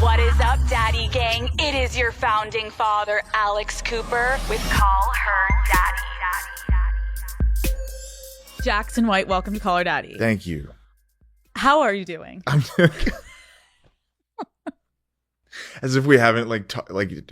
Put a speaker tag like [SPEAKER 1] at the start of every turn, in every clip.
[SPEAKER 1] What is up, Daddy Gang? It is your founding father, Alex Cooper, with Call Her Daddy.
[SPEAKER 2] Jackson White, welcome to Call Her Daddy.
[SPEAKER 3] Thank you.
[SPEAKER 2] How are you doing?
[SPEAKER 3] I'm doing as if we haven't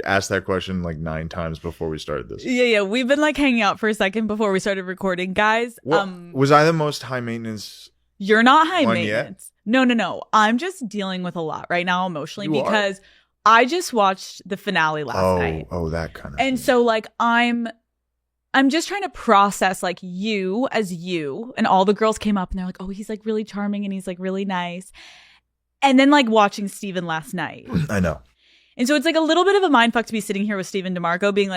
[SPEAKER 3] asked that question 9 times before we started this.
[SPEAKER 2] Yeah. We've been hanging out for a second before we started recording, guys.
[SPEAKER 3] Was I the most high maintenance?
[SPEAKER 2] You're not high
[SPEAKER 3] one
[SPEAKER 2] maintenance. Yet? No. I'm just dealing with a lot right now emotionally because I just watched the finale last night.
[SPEAKER 3] Oh, that kind of.
[SPEAKER 2] And
[SPEAKER 3] thing.
[SPEAKER 2] so I'm just trying to process you as you, and all the girls came up and they're like, oh, he's really charming and he's really nice. And then watching Steven last night.
[SPEAKER 3] I know.
[SPEAKER 2] And so it's a little bit of a mindfuck to be sitting here with Steven DeMarco being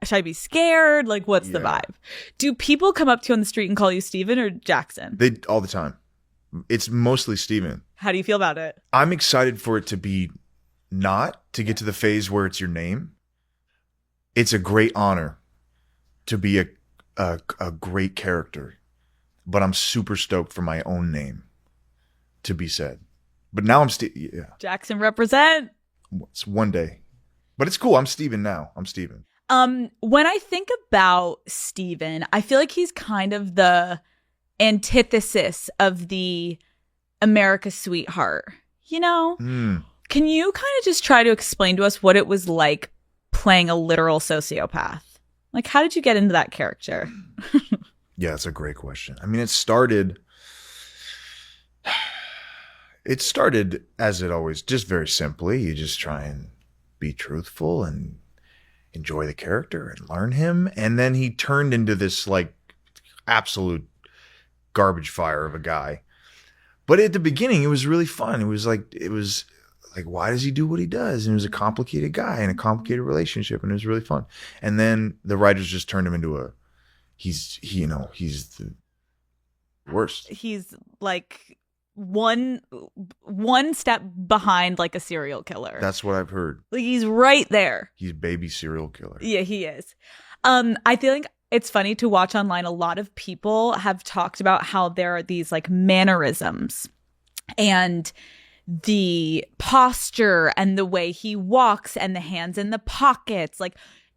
[SPEAKER 2] should I be scared? What's the vibe? Do people come up to you on the street and call you Steven or Jackson?
[SPEAKER 3] They all the time. It's mostly Steven.
[SPEAKER 2] How do you feel about it?
[SPEAKER 3] I'm excited for it to be to get to the phase where it's your name. It's a great honor to be a great character, but I'm super stoked for my own name to be said. But now I'm
[SPEAKER 2] Jackson represent.
[SPEAKER 3] It's one day, but it's cool. I'm Steven now. I'm Steven.
[SPEAKER 2] When I think about Steven, I feel he's kind of the antithesis of the America's sweetheart. Can you kind of just try to explain to us what it was like playing a literal sociopath? How did you get into that character?
[SPEAKER 3] Yeah, it's a great question. I mean, it started as it always, just very simply. You just try and be truthful and enjoy the character and learn him. And then he turned into this absolute garbage fire of a guy. But at the beginning, it was really fun. It was why does he do what he does? And he was a complicated guy in a complicated relationship, and it was really fun. And then the writers just turned him into he's the worst.
[SPEAKER 2] He's one step behind a serial killer.
[SPEAKER 3] That's what I've heard.
[SPEAKER 2] He's right there.
[SPEAKER 3] He's baby serial killer.
[SPEAKER 2] Yeah, he is. I feel it's funny to watch online. A lot of people have talked about how there are these mannerisms and the posture and the way he walks and the hands in the pockets.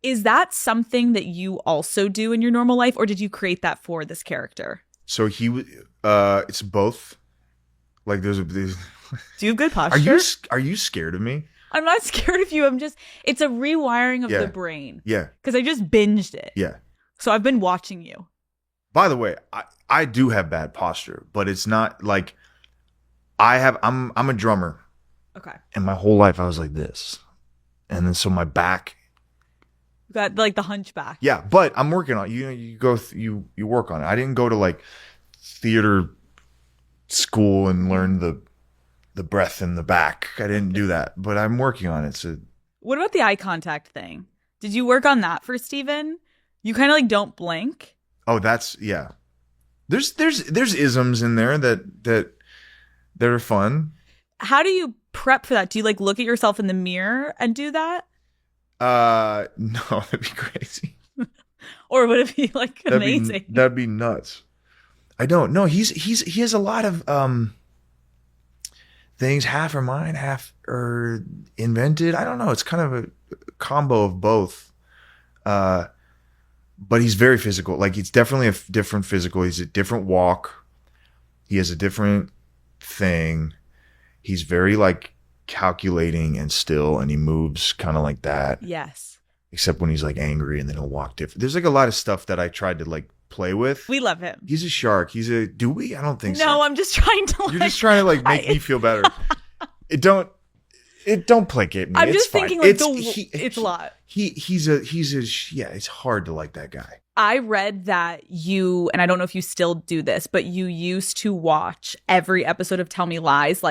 [SPEAKER 2] Is that something that you also do in your normal life, or did you create that for this character?
[SPEAKER 3] So it's both. There's
[SPEAKER 2] do you have good posture?
[SPEAKER 3] Are you scared of me?
[SPEAKER 2] I'm not scared of you. It's a rewiring of the brain.
[SPEAKER 3] Yeah.
[SPEAKER 2] Because I just binged it.
[SPEAKER 3] Yeah.
[SPEAKER 2] So I've been watching you.
[SPEAKER 3] By the way, I do have bad posture, but it's not I'm a drummer.
[SPEAKER 2] Okay.
[SPEAKER 3] And my whole life I was like this. And then so my back.
[SPEAKER 2] You got the hunchback.
[SPEAKER 3] Yeah, but I'm working on it. You work on it. I didn't go to theater school and learn the breath in the back. I didn't do that, but I'm working on it. So
[SPEAKER 2] what about the eye contact thing? Did you work on that for Steven? You kind of don't blink.
[SPEAKER 3] Oh, yeah. There's isms in there that are fun.
[SPEAKER 2] How do you prep for that? Do you look at yourself in the mirror and do that?
[SPEAKER 3] No, that'd be crazy.
[SPEAKER 2] Or would it be amazing?
[SPEAKER 3] That'd be nuts. I don't know. He has a lot of things. Half are mine, half are invented. I don't know. It's kind of a combo of both. But he's very physical. It's definitely a different physical. He's a different walk. He has a different thing. He's very calculating and still, and he moves kind of like that.
[SPEAKER 2] Yes.
[SPEAKER 3] Except when he's angry, and then he'll walk different. There's a lot of stuff that I tried to play with.
[SPEAKER 2] We love him.
[SPEAKER 3] He's a shark. Do we? I don't think so.
[SPEAKER 2] No, I'm just trying to
[SPEAKER 3] You're just trying to make me feel better. Don't placate me.
[SPEAKER 2] I'm
[SPEAKER 3] it's
[SPEAKER 2] just
[SPEAKER 3] fine.
[SPEAKER 2] thinking it's a lot.
[SPEAKER 3] He's it's hard to like that guy.
[SPEAKER 2] I read that you, and I don't know if you still do this, but you used to watch every episode of Tell Me Lies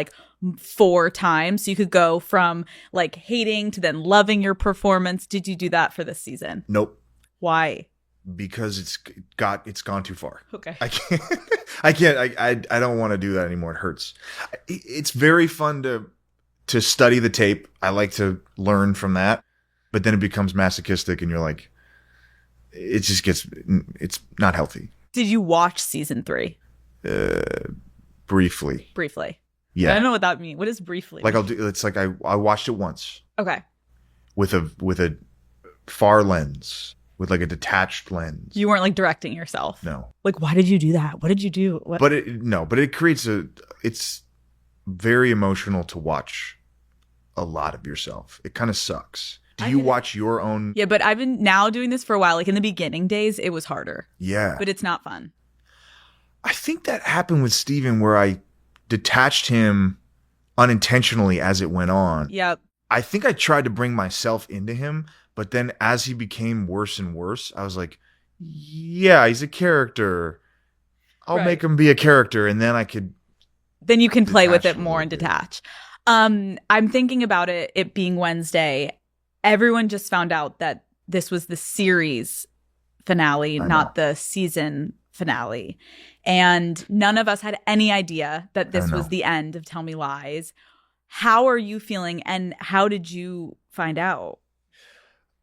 [SPEAKER 2] 4 times. So you could go from hating to then loving your performance. Did you do that for this season?
[SPEAKER 3] Nope.
[SPEAKER 2] Why?
[SPEAKER 3] Because it's gone too far.
[SPEAKER 2] Okay.
[SPEAKER 3] I can't. I don't want to do that anymore. It hurts. It's very fun to study the tape. I like to learn from that, but then it becomes masochistic, and you're it's not healthy.
[SPEAKER 2] Did you watch season 3?
[SPEAKER 3] Briefly.
[SPEAKER 2] Briefly.
[SPEAKER 3] Yeah.
[SPEAKER 2] I don't know what that means. What does briefly
[SPEAKER 3] Like
[SPEAKER 2] mean?
[SPEAKER 3] it's like I watched it once
[SPEAKER 2] Okay.
[SPEAKER 3] with a far lens, with like a detached lens.
[SPEAKER 2] You weren't like directing yourself.
[SPEAKER 3] No.
[SPEAKER 2] Like, why did you do that? What did you do? What?
[SPEAKER 3] But it creates it's very emotional to watch a lot of yourself. It kind of sucks. Do you watch your own?
[SPEAKER 2] Yeah, but I've been now doing this for a while. Like in the beginning days, it was harder.
[SPEAKER 3] Yeah.
[SPEAKER 2] But it's not fun.
[SPEAKER 3] I think that happened with Steven where I detached him unintentionally as it went on.
[SPEAKER 2] Yep.
[SPEAKER 3] I think I tried to bring myself into him, but then as he became worse and worse, I was like, yeah, he's a character. I'll make him be a character, and then I could.
[SPEAKER 2] Then you can play with
[SPEAKER 3] detach
[SPEAKER 2] it
[SPEAKER 3] a
[SPEAKER 2] more
[SPEAKER 3] little
[SPEAKER 2] and
[SPEAKER 3] bit.
[SPEAKER 2] detach. I'm thinking about it being Wednesday. Everyone just found out that this was the series finale, not the season finale. And none of us had any idea that this was the end of Tell Me Lies. How are you feeling, and how did you find out?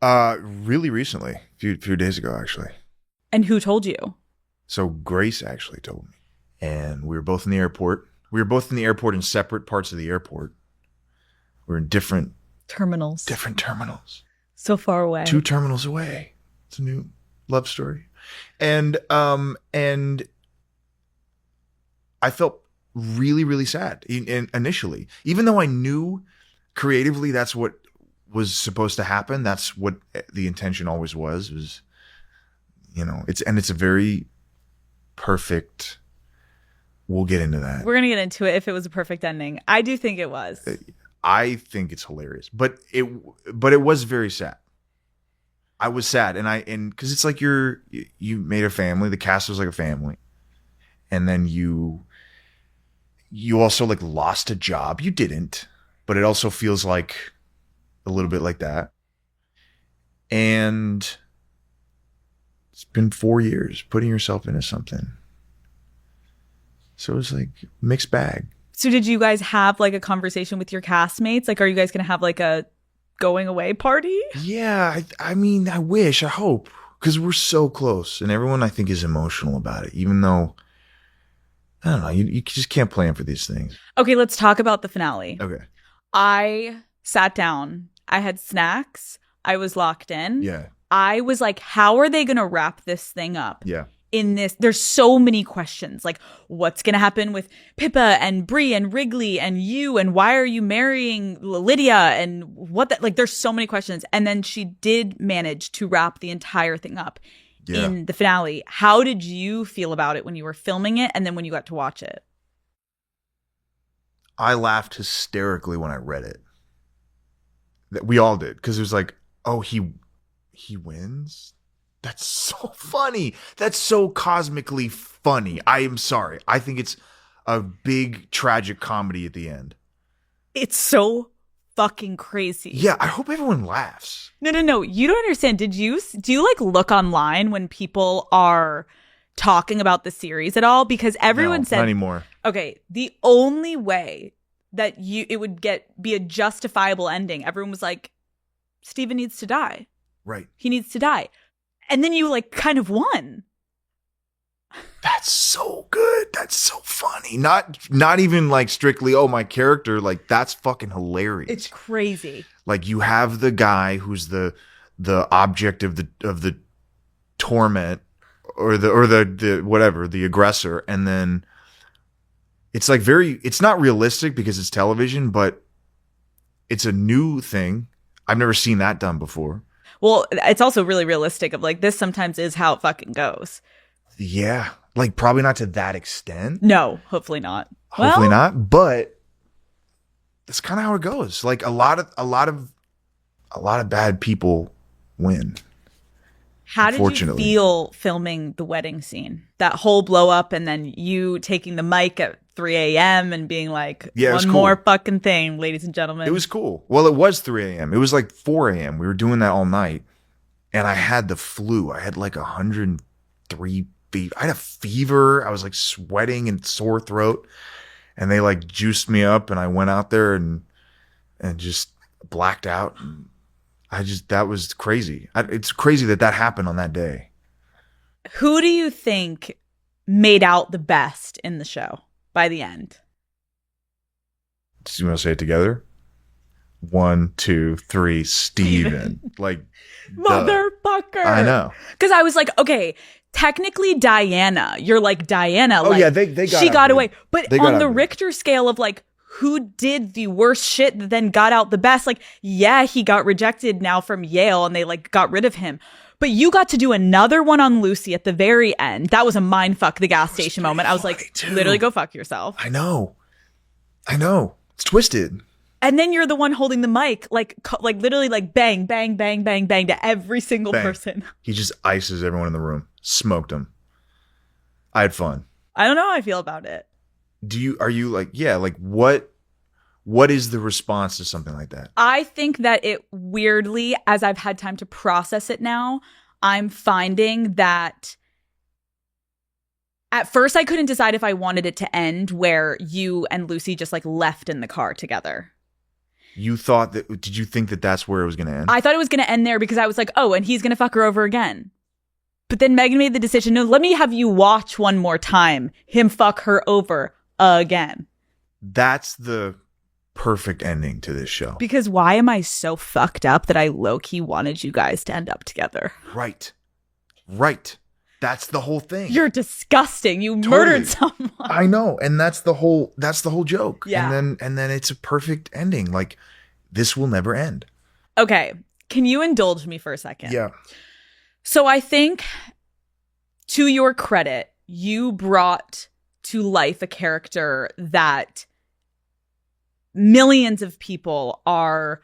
[SPEAKER 3] Really recently, a few days ago, actually.
[SPEAKER 2] And who told you?
[SPEAKER 3] So Grace actually told me, and we were both in the airport. We were both in the airport in separate parts of the airport. We're in different
[SPEAKER 2] Terminals. So far away.
[SPEAKER 3] 2 terminals away. It's a new love story, and I felt really, really sad initially, even though I knew creatively that's what was supposed to happen. That's what the intention always was, it's a very perfect, we'll get into that.
[SPEAKER 2] We're going to get into it if it was a perfect ending. I do think it was.
[SPEAKER 3] I think it's hilarious, but it was very sad. I was sad, and because it's like you made a family, the cast was like a family, and then you also like lost a job. You didn't, but it also feels like a little bit like that. And it's been 4 years putting yourself into something. So it's like mixed bag.
[SPEAKER 2] So did you guys have like a conversation with your castmates? Like, are you guys going to have like a going away party?
[SPEAKER 3] Yeah. I mean, I hope, because we're so close, and everyone I think is emotional about it, even though, I don't know, you just can't plan for these things.
[SPEAKER 2] Okay, let's talk about the finale.
[SPEAKER 3] Okay.
[SPEAKER 2] I sat down. I had snacks. I was locked in.
[SPEAKER 3] Yeah.
[SPEAKER 2] I was like, how are they going to wrap this thing up?
[SPEAKER 3] Yeah.
[SPEAKER 2] In this, there's so many questions. Like, what's going to happen with Pippa and Bree and Wrigley and you? And why are you marrying Lydia? And there's so many questions. And then she did manage to wrap the entire thing up in the finale. How did you feel about it when you were filming it, and then when you got to watch it?
[SPEAKER 3] I laughed hysterically when I read it. We all did, because it was like, oh, he wins? That's so funny. That's so cosmically funny. I am sorry. I think it's a big tragic comedy at the end.
[SPEAKER 2] It's so fucking crazy.
[SPEAKER 3] Yeah, I hope everyone laughs.
[SPEAKER 2] No. You don't understand. Do you like look online when people are talking about the series at all? Because everyone said
[SPEAKER 3] not anymore.
[SPEAKER 2] Okay, the only way that it would be a justifiable ending, everyone was like, Steven needs to die.
[SPEAKER 3] Right.
[SPEAKER 2] He needs to die. And then you like kind of won.
[SPEAKER 3] That's so good. That's so funny. Not even like strictly, oh, my character, like that's fucking hilarious.
[SPEAKER 2] It's crazy.
[SPEAKER 3] Like you have the guy who's the object of the torment or the whatever, the aggressor, and then it's like it's not realistic because it's television, but it's a new thing. I've never seen that done before.
[SPEAKER 2] Well, it's also really realistic of like, this sometimes is how it fucking goes.
[SPEAKER 3] Yeah. Like probably not to that extent.
[SPEAKER 2] No, hopefully not.
[SPEAKER 3] Hopefully not. But that's kind of how it goes. Like a lot of bad people win.
[SPEAKER 2] How did you feel filming the wedding scene? That whole blow up, and then you taking the mic at 3 a.m. and being like, one more fucking thing, ladies and gentlemen.
[SPEAKER 3] It was cool. Well, it was 3 a.m. It was like 4 a.m. We were doing that all night. And I had the flu. I had like 103 fever. I had a fever. I was like sweating and sore throat. And they like juiced me up, and I went out there and just blacked out. That was crazy. It's crazy that happened on that day.
[SPEAKER 2] Who do you think made out the best in the show by the end?
[SPEAKER 3] you want to say it together? 1, 2, 3, Steven. Like,
[SPEAKER 2] motherfucker.
[SPEAKER 3] I know.
[SPEAKER 2] Because I was like, okay, technically Diana. You're like Diana.
[SPEAKER 3] Oh,
[SPEAKER 2] like,
[SPEAKER 3] yeah, they got
[SPEAKER 2] she
[SPEAKER 3] out
[SPEAKER 2] got
[SPEAKER 3] good.
[SPEAKER 2] away. But
[SPEAKER 3] They got
[SPEAKER 2] on
[SPEAKER 3] out
[SPEAKER 2] the
[SPEAKER 3] good.
[SPEAKER 2] Richter scale of like, who did the worst shit that then got out the best? Like, yeah, he got rejected now from Yale and they like got rid of him. But you got to do another one on Lucy at the very end. That was a mindfuck the gas station moment. I was like,
[SPEAKER 3] too.
[SPEAKER 2] literally go fuck yourself.
[SPEAKER 3] I know. It's twisted.
[SPEAKER 2] And then you're the one holding the mic, like literally like bang, bang, bang, bang, bang to every single
[SPEAKER 3] Bang.
[SPEAKER 2] person.
[SPEAKER 3] He just ices everyone in the room. Smoked them. I had fun.
[SPEAKER 2] I don't know how I feel about it.
[SPEAKER 3] Are you like, yeah, like what is the response to something like that?
[SPEAKER 2] I think that it weirdly, as I've had time to process it now, I'm finding that at first I couldn't decide if I wanted it to end where you and Lucy just like left in the car together.
[SPEAKER 3] You thought did you think that that's where it was going to end?
[SPEAKER 2] I thought it was going to end there because I was like, oh, and he's going to fuck her over again. But then Megan made the decision, no, let me have you watch one more time him fuck her over again.
[SPEAKER 3] That's the perfect ending to this show.
[SPEAKER 2] Because why am I so fucked up that I low-key wanted you guys to end up together?
[SPEAKER 3] Right. That's the whole thing.
[SPEAKER 2] You're disgusting. You
[SPEAKER 3] Totally.
[SPEAKER 2] murdered someone.
[SPEAKER 3] I know, and that's the whole joke.
[SPEAKER 2] Yeah.
[SPEAKER 3] And then it's a perfect ending. Like, this will never end.
[SPEAKER 2] Okay. Can you indulge me for a second?
[SPEAKER 3] Yeah.
[SPEAKER 2] So I think, to your credit, you brought to life a character that millions of people are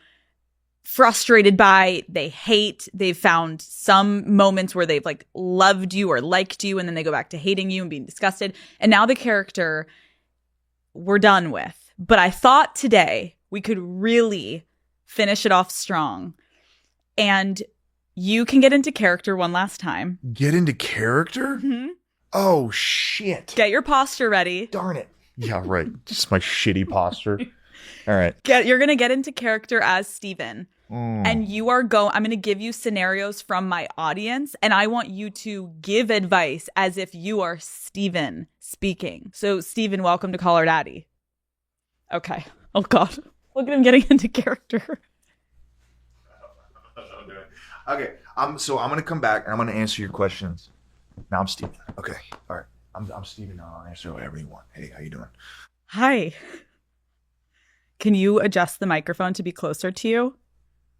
[SPEAKER 2] frustrated by, they hate, they've found some moments where they've like loved you or liked you, and then they go back to hating you and being disgusted. And now the character we're done with. But I thought today we could really finish it off strong. And you can get into character one last time.
[SPEAKER 3] Get into character?
[SPEAKER 2] Mm-hmm.
[SPEAKER 3] Oh, shit.
[SPEAKER 2] Get your posture ready.
[SPEAKER 3] Darn it. Yeah, right. Just my shitty posture. All right.
[SPEAKER 2] You're going to get into character as Steven.
[SPEAKER 3] Mm.
[SPEAKER 2] And I'm going to give you scenarios from my audience, and I want you to give advice as if you are Steven speaking. So, Steven, welcome to Call Her Daddy. Okay. Oh, God. Look at him getting into character.
[SPEAKER 3] Okay. I'm going to come back and I'm going to answer your questions. Now I'm Steven. Okay. All right. I'm Steven now. I'll answer whatever you want. Hey, how you doing?
[SPEAKER 2] Hi. Can you adjust the microphone to be closer to you?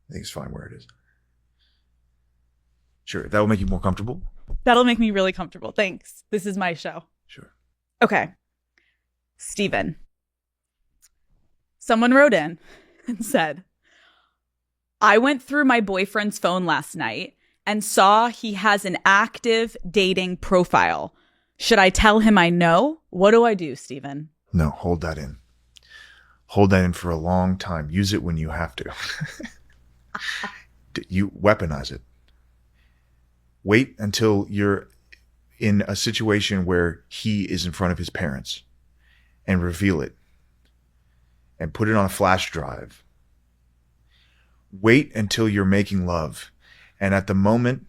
[SPEAKER 3] I think it's fine where it is. Sure. That will make you more comfortable?
[SPEAKER 2] That'll make me really comfortable. Thanks. This is my show.
[SPEAKER 3] Sure.
[SPEAKER 2] Okay. Steven. Someone wrote in and said, I went through my boyfriend's phone last night and saw he has an active dating profile. Should I tell him I know? What do I do, Steven?
[SPEAKER 3] No, hold that in. Hold that in for a long time. Use it when you have to. You weaponize it. Wait until you're in a situation where he is in front of his parents and reveal it and put it on a flash drive. Wait until you're making love, and at the moment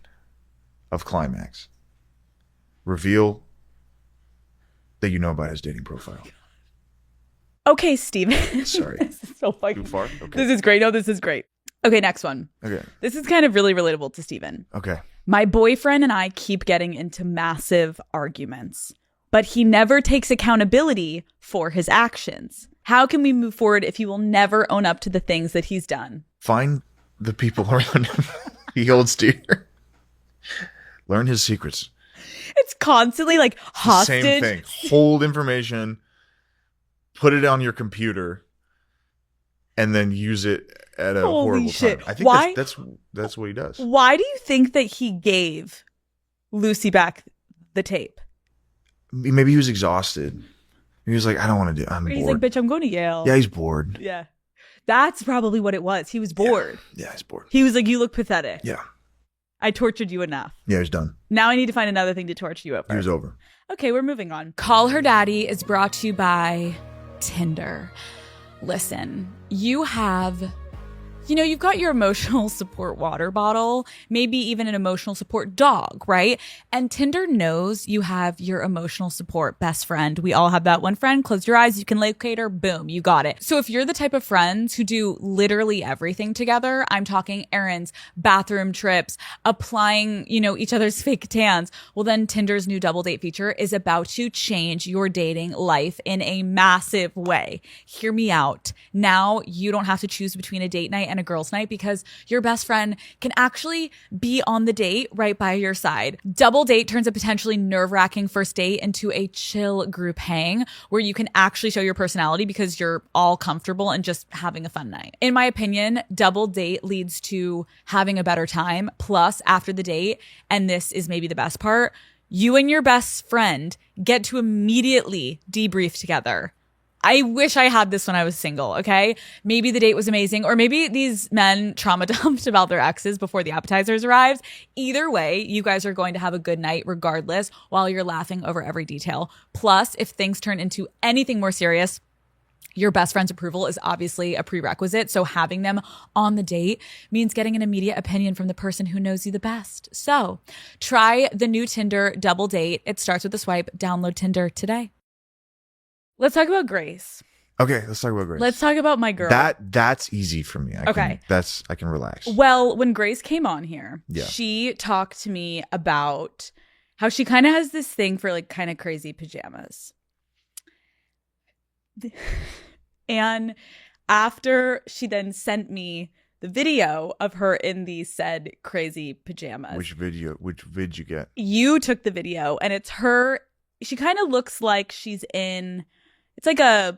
[SPEAKER 3] of climax, reveal that you know about his dating profile.
[SPEAKER 2] Okay, Steven.
[SPEAKER 3] Sorry.
[SPEAKER 2] This is so fucking
[SPEAKER 3] Too far? Okay.
[SPEAKER 2] This is great. No, this is great. Okay, next one.
[SPEAKER 3] Okay.
[SPEAKER 2] This is kind of really relatable to Steven.
[SPEAKER 3] Okay.
[SPEAKER 2] My boyfriend and I keep getting into massive arguments, but he never takes accountability for his actions. How can we move forward if he will never own up to the things that he's done?
[SPEAKER 3] Find the people around him he holds dear. Learn his secrets.
[SPEAKER 2] It's constantly like hostage.
[SPEAKER 3] Same thing. Hold information, put it on your computer, and then use it at a
[SPEAKER 2] Holy
[SPEAKER 3] horrible
[SPEAKER 2] shit.
[SPEAKER 3] time. I think
[SPEAKER 2] Why?
[SPEAKER 3] that's what he does.
[SPEAKER 2] Why do you think that he gave Lucy back the tape?
[SPEAKER 3] Maybe he was exhausted. He was like, I don't want to do. I'm
[SPEAKER 2] He's
[SPEAKER 3] bored.
[SPEAKER 2] like, bitch, I'm going to Yale.
[SPEAKER 3] Yeah, he's bored.
[SPEAKER 2] Yeah. That's probably what it was. He was bored.
[SPEAKER 3] Yeah, he's bored.
[SPEAKER 2] He was like, you look pathetic.
[SPEAKER 3] Yeah.
[SPEAKER 2] I tortured you enough.
[SPEAKER 3] Yeah, he's done.
[SPEAKER 2] Now I need to find another thing to torture you over.
[SPEAKER 3] He was over.
[SPEAKER 2] Okay, we're moving on. Call Her Daddy is brought to you by Tinder. Listen, you have You know, you've got your emotional support water bottle, maybe even an emotional support dog, right? And Tinder knows you have your emotional support best friend. We all have that one friend. Close your eyes, you can locate her. Boom, you got it. So if you're the type of friends who do literally everything together, I'm talking errands, bathroom trips, applying, each other's fake tans, well then Tinder's new double date feature is about to change your dating life in a massive way. Hear me out. Now you don't have to choose between a date night and a girls' night because your best friend can actually be on the date right by your side. Double date turns a potentially nerve-wracking first date into a chill group hang where you can actually show your personality because you're all comfortable and just having a fun night. In my opinion, double date leads to having a better time. Plus, after the date, and this is maybe the best part, you and your best friend get to immediately debrief together. I wish I had this when I was single, okay? Maybe the date was amazing, or maybe these men trauma dumped about their exes before the appetizers arrived. Either way, you guys are going to have a good night regardless while you're laughing over every detail. Plus, if things turn into anything more serious, your best friend's approval is obviously a prerequisite. So having them on the date means getting an immediate opinion from the person who knows you the best. So try the new Tinder double date. It starts with a swipe. Download Tinder today. Let's talk about Grace.
[SPEAKER 3] Okay, let's talk about Grace.
[SPEAKER 2] Let's talk about my girl.
[SPEAKER 3] That's easy for me. I can relax.
[SPEAKER 2] Well, when Grace came on here,
[SPEAKER 3] Yeah.
[SPEAKER 2] she talked to me about how she kind of has this thing for like kind of crazy pajamas. And after she then sent me the video of her in these said crazy pajamas.
[SPEAKER 3] Which vid you get?
[SPEAKER 2] You took the video and it's her. She kind of looks like she's in, it's like a.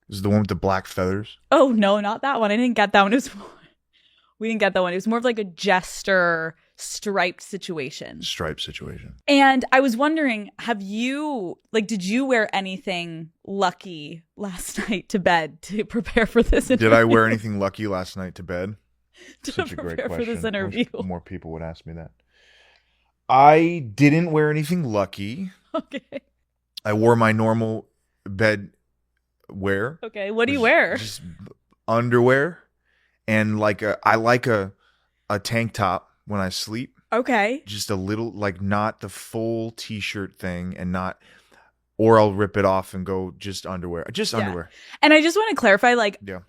[SPEAKER 3] This is the one with the black feathers?
[SPEAKER 2] Oh, no, not that one. I didn't get that one. We didn't get that one. It was more of like a jester striped situation. And I was wondering, did you wear anything lucky last night to bed to prepare for this interview?
[SPEAKER 3] Did I wear anything lucky last night to bed? Such a great question.
[SPEAKER 2] For this interview.
[SPEAKER 3] More people would ask me that. I didn't wear anything lucky.
[SPEAKER 2] Okay.
[SPEAKER 3] I wore my normal bed wear.
[SPEAKER 2] Okay. What do you wear?
[SPEAKER 3] Just underwear and I like a tank top when I sleep.
[SPEAKER 2] Okay.
[SPEAKER 3] Just a little, not the full t-shirt thing or I'll rip it off and go just underwear. Underwear.
[SPEAKER 2] And I just want to clarify,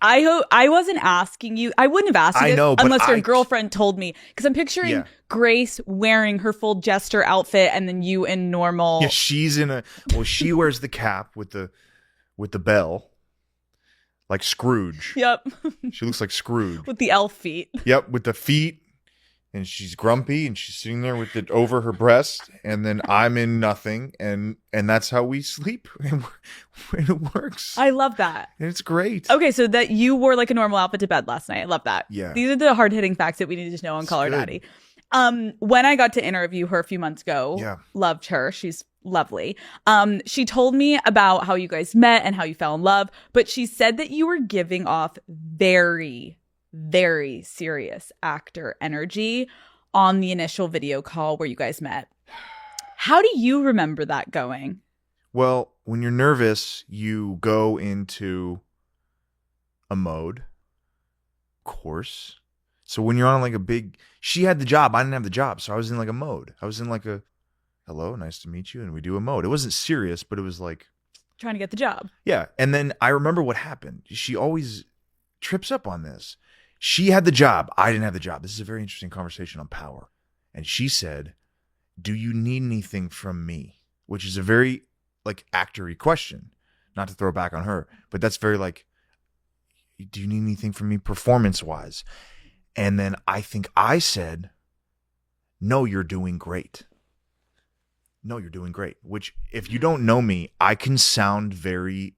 [SPEAKER 2] I hope I wasn't asking you. I wouldn't have asked you this unless your girlfriend told me. Because I'm picturing Grace wearing her full jester outfit and then you in normal.
[SPEAKER 3] Yeah, she wears the cap with the bell. Like Scrooge.
[SPEAKER 2] Yep.
[SPEAKER 3] She looks like Scrooge.
[SPEAKER 2] With the elf feet.
[SPEAKER 3] Yep, with the feet. And she's grumpy and she's sitting there with it over her breast. And then I'm in nothing. And that's how we sleep. And it works.
[SPEAKER 2] I love that.
[SPEAKER 3] And it's great.
[SPEAKER 2] Okay, so that you wore like a normal outfit to bed last night. I love that.
[SPEAKER 3] Yeah.
[SPEAKER 2] These are the hard-hitting facts that we need to know on Call Her Daddy. When I got to interview her a few months ago, loved her. She's lovely. She told me about how you guys met and how you fell in love, but she said that you were giving off very, very serious actor energy on the initial video call where you guys met. How do you remember that going?
[SPEAKER 3] Well, when you're nervous, you go into a mode, of course. So when you're on she had the job, I didn't have the job. So I was in a mode. I was in a, hello, nice to meet you. And we do a mode. It wasn't serious, but it was
[SPEAKER 2] trying to get the job.
[SPEAKER 3] Yeah. And then I remember what happened. She always trips up on this. She had the job. I didn't have the job. This is a very interesting conversation on power. And she said, do you need anything from me? Which is a very actor-y question. Not to throw back on her, but that's very do you need anything from me performance-wise? And then I think I said, no, you're doing great. No, you're doing great. Which, if you don't know me, I can sound very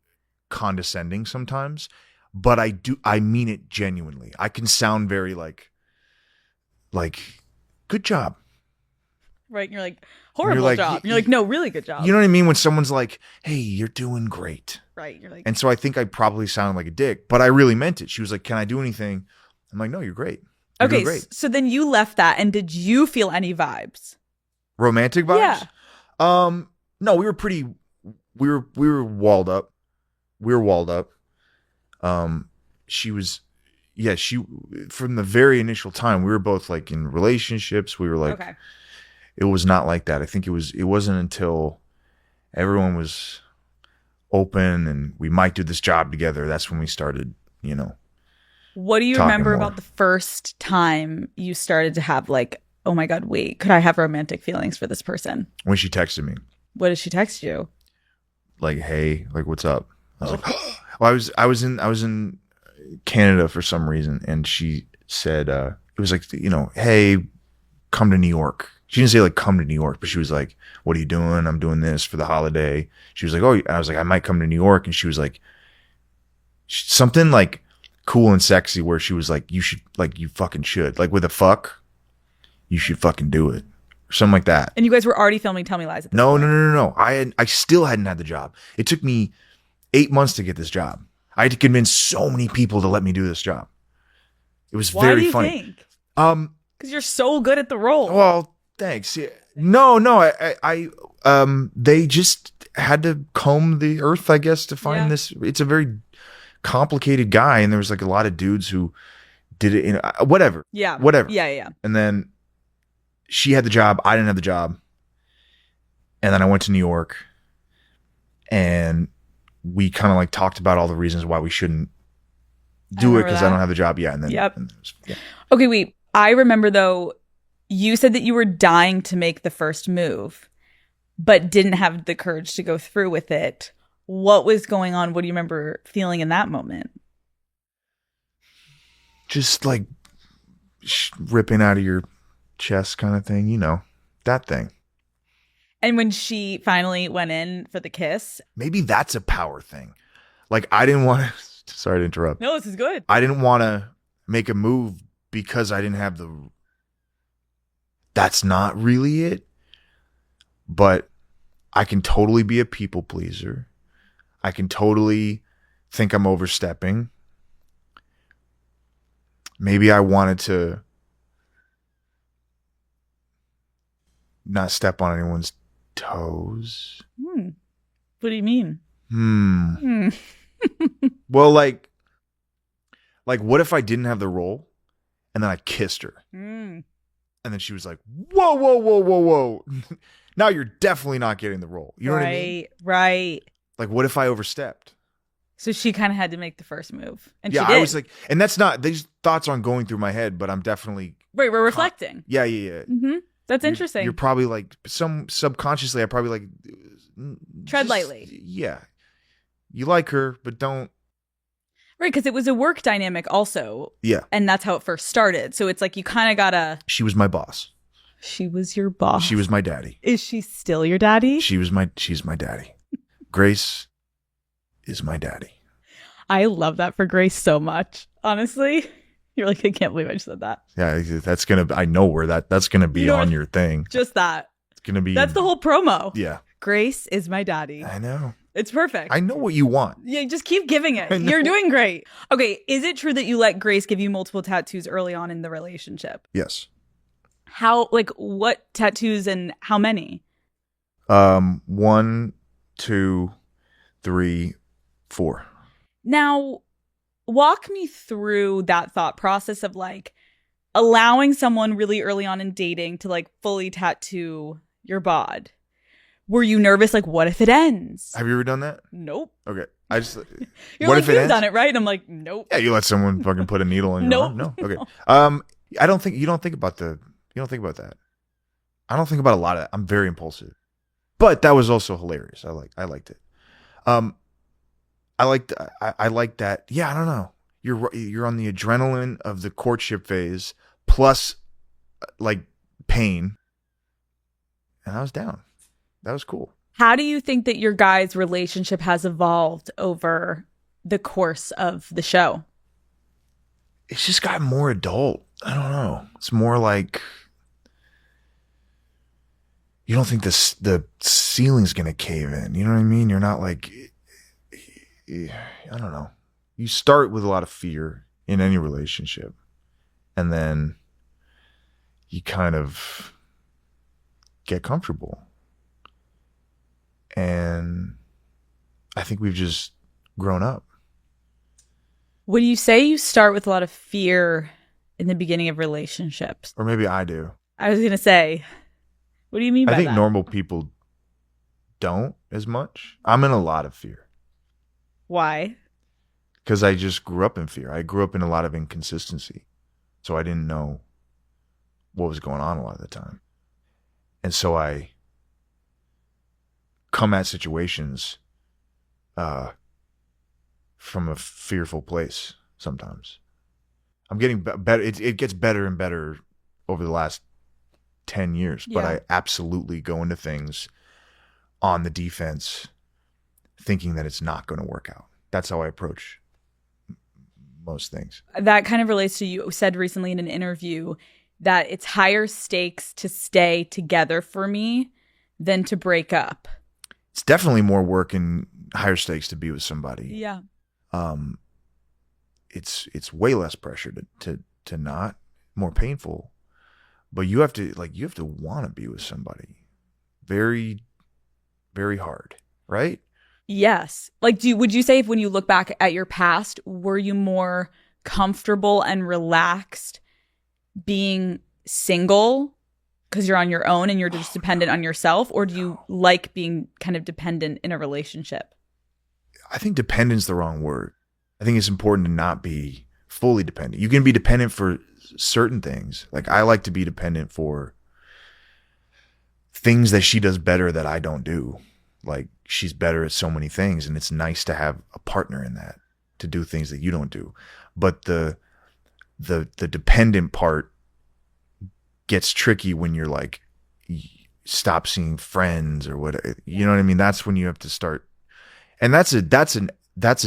[SPEAKER 3] condescending sometimes, but I mean it genuinely. I can sound very good job.
[SPEAKER 2] Right. And you're like, horrible job. And you're like, no, really good job.
[SPEAKER 3] You know what I mean? When someone's like, hey, you're doing great.
[SPEAKER 2] Right. You're like,
[SPEAKER 3] and so I think I probably sounded like a dick, but I really meant it. She was like, can I do anything? I'm like, no, you're great. You're doing great.
[SPEAKER 2] So then you left that, and did you feel any vibes?
[SPEAKER 3] Romantic vibes?
[SPEAKER 2] Yeah.
[SPEAKER 3] No, we were walled up. We were walled up. She was, yeah, she, from the very initial time, we were both like in relationships. We were like,
[SPEAKER 2] Okay.
[SPEAKER 3] it was not like that. I think it wasn't until everyone was open and we might do this job together. That's when we started,
[SPEAKER 2] What do you
[SPEAKER 3] talking
[SPEAKER 2] remember
[SPEAKER 3] more.
[SPEAKER 2] about the first time you started to have like, oh my God, wait, could I have romantic feelings for this person?
[SPEAKER 3] When she texted me,
[SPEAKER 2] What did she text you?
[SPEAKER 3] like, hey, like, what's up? I was like, well, I was in Canada for some reason, and she said, it was like, hey, come to New York. She didn't say like come to New York, but she was like, what are you doing? I'm doing this for the holiday. She was like, oh, I was like, I might come to New York. And she was like, something like cool and sexy where she was like, you should, like, you fucking should, like, with a fuck, you should fucking do it. Or something like that.
[SPEAKER 2] And you guys were already filming Tell Me Lies at this
[SPEAKER 3] No,
[SPEAKER 2] point.
[SPEAKER 3] no. I still hadn't had the job. It took me 8 months to get this job. I had to convince so many people to let me do this job. It was
[SPEAKER 2] Why
[SPEAKER 3] very
[SPEAKER 2] do you
[SPEAKER 3] funny.
[SPEAKER 2] think?
[SPEAKER 3] Um,
[SPEAKER 2] Because you're so good at the role.
[SPEAKER 3] well, thanks. Yeah. No, they just had to comb the earth, I guess, to find this. It's a very complicated guy, and there was like a lot of dudes who did it in whatever.
[SPEAKER 2] Yeah.
[SPEAKER 3] Whatever.
[SPEAKER 2] Yeah.
[SPEAKER 3] And then she had the job. I didn't have the job. And then I went to New York, and we kind of like talked about all the reasons why we shouldn't do it because I don't have the job yet. And then,
[SPEAKER 2] Yep.
[SPEAKER 3] and yeah.
[SPEAKER 2] Okay, wait. I remember though, you said that you were dying to make the first move, but didn't have the courage to go through with it. What was going on? What do you remember feeling in that moment?
[SPEAKER 3] Just like ripping out of your chest kind of thing, that thing.
[SPEAKER 2] And when she finally went in for the kiss.
[SPEAKER 3] Maybe that's a power thing. Like, I didn't want to, sorry to interrupt.
[SPEAKER 2] No, this is good.
[SPEAKER 3] I didn't want to make a move because I didn't have that's not really it. But I can totally be a people pleaser. I can totally think I'm overstepping. Maybe I wanted to not step on anyone's toes.
[SPEAKER 2] What do you mean?
[SPEAKER 3] Well, like what if I didn't have the role and then I kissed her? And then she was like, whoa. Now you're definitely not getting the role. You know what I mean?
[SPEAKER 2] Right.
[SPEAKER 3] Like, what if I overstepped?
[SPEAKER 2] So she kind of had to make the first move. And
[SPEAKER 3] Yeah,
[SPEAKER 2] she did.
[SPEAKER 3] I was like, and that's not, these thoughts aren't going through my head, but I'm definitely.
[SPEAKER 2] Right, we're reflecting.
[SPEAKER 3] Yeah.
[SPEAKER 2] Mm-hmm. That's interesting.
[SPEAKER 3] You're probably like, subconsciously, I probably like.
[SPEAKER 2] Tread lightly.
[SPEAKER 3] Yeah. You like her, but don't.
[SPEAKER 2] Right, because it was a work dynamic also.
[SPEAKER 3] Yeah.
[SPEAKER 2] And that's how it first started. So it's like you kind of gotta.
[SPEAKER 3] She was my boss.
[SPEAKER 2] She was your boss.
[SPEAKER 3] She was my daddy.
[SPEAKER 2] Is she still your daddy?
[SPEAKER 3] She's my daddy. Grace is my daddy.
[SPEAKER 2] I love that for Grace so much. Honestly, you're like, I can't believe I just said that.
[SPEAKER 3] Yeah, I know where that's gonna be on your thing.
[SPEAKER 2] Just that.
[SPEAKER 3] It's gonna be.
[SPEAKER 2] That's the whole promo.
[SPEAKER 3] Yeah.
[SPEAKER 2] Grace is my daddy.
[SPEAKER 3] I know.
[SPEAKER 2] It's perfect.
[SPEAKER 3] I know what you want.
[SPEAKER 2] Yeah, just keep giving it. You're doing great. Okay, is it true that you let Grace give you multiple tattoos early on in the relationship?
[SPEAKER 3] Yes.
[SPEAKER 2] How, like, what tattoos and how many?
[SPEAKER 3] 1, 2, 3, 4.
[SPEAKER 2] Now, walk me through that thought process of like allowing someone really early on in dating to like fully tattoo your bod. Were you nervous? Like, what if it ends?
[SPEAKER 3] Have you ever done that?
[SPEAKER 2] Nope.
[SPEAKER 3] Okay. I just.
[SPEAKER 2] You're
[SPEAKER 3] what
[SPEAKER 2] like,
[SPEAKER 3] if it
[SPEAKER 2] you've
[SPEAKER 3] ends?
[SPEAKER 2] done it, right? And I'm like, nope.
[SPEAKER 3] Yeah, you let someone fucking put a needle in your
[SPEAKER 2] Nope.
[SPEAKER 3] arm. No. Okay. I don't think you don't think about that. I don't think about a lot of that. I'm very impulsive, but that was also hilarious. I liked it. I like that. Yeah, I don't know. You're on the adrenaline of the courtship phase plus like pain, and I was down. That was cool.
[SPEAKER 2] How do you think that your guys' relationship has evolved over the course of the show?
[SPEAKER 3] It's just got more adult. I don't know. It's more like you don't think the ceiling's gonna cave in. You know what I mean? You're not like, I don't know. You start with a lot of fear in any relationship, and then you kind of get comfortable. And I think we've just grown up.
[SPEAKER 2] When you say you start with a lot of fear in the beginning of relationships,
[SPEAKER 3] Or maybe I do.
[SPEAKER 2] I was going to say, what do you mean by
[SPEAKER 3] I think
[SPEAKER 2] that?
[SPEAKER 3] normal people don't as much. I'm in a lot of fear
[SPEAKER 2] Why?
[SPEAKER 3] because I just grew up in fear. I grew up in a lot of inconsistency. So I didn't know what was going on a lot of the time. And so I come at situations from a fearful place sometimes. I'm getting better. It gets better and better over the last 10 years, but
[SPEAKER 2] Yeah.
[SPEAKER 3] I absolutely go into things on the defense thinking that it's not going to work out. That's how I approach most things.
[SPEAKER 2] That kind of relates to you said recently in an interview that it's higher stakes to stay together for me than to break up.
[SPEAKER 3] It's definitely more work and higher stakes to be with somebody.
[SPEAKER 2] Yeah.
[SPEAKER 3] It's way less pressure to not, more painful, but you have to want to be with somebody. Very, very hard, right?
[SPEAKER 2] Yes. Like, would you say if when you look back at your past, were you more comfortable and relaxed being single because you're on your own and you're just dependent on yourself, or do you like being kind of dependent in a relationship?
[SPEAKER 3] I think dependent's the wrong word. I think it's important to not be fully dependent. You can be dependent for certain things. Like I like to be dependent for things that she does better that I don't do. Like she's better at so many things, and it's nice to have a partner in that to do things that you don't do. But the dependent part gets tricky when you're like stop seeing friends or what, you know what I mean? That's when you have to start. And that's a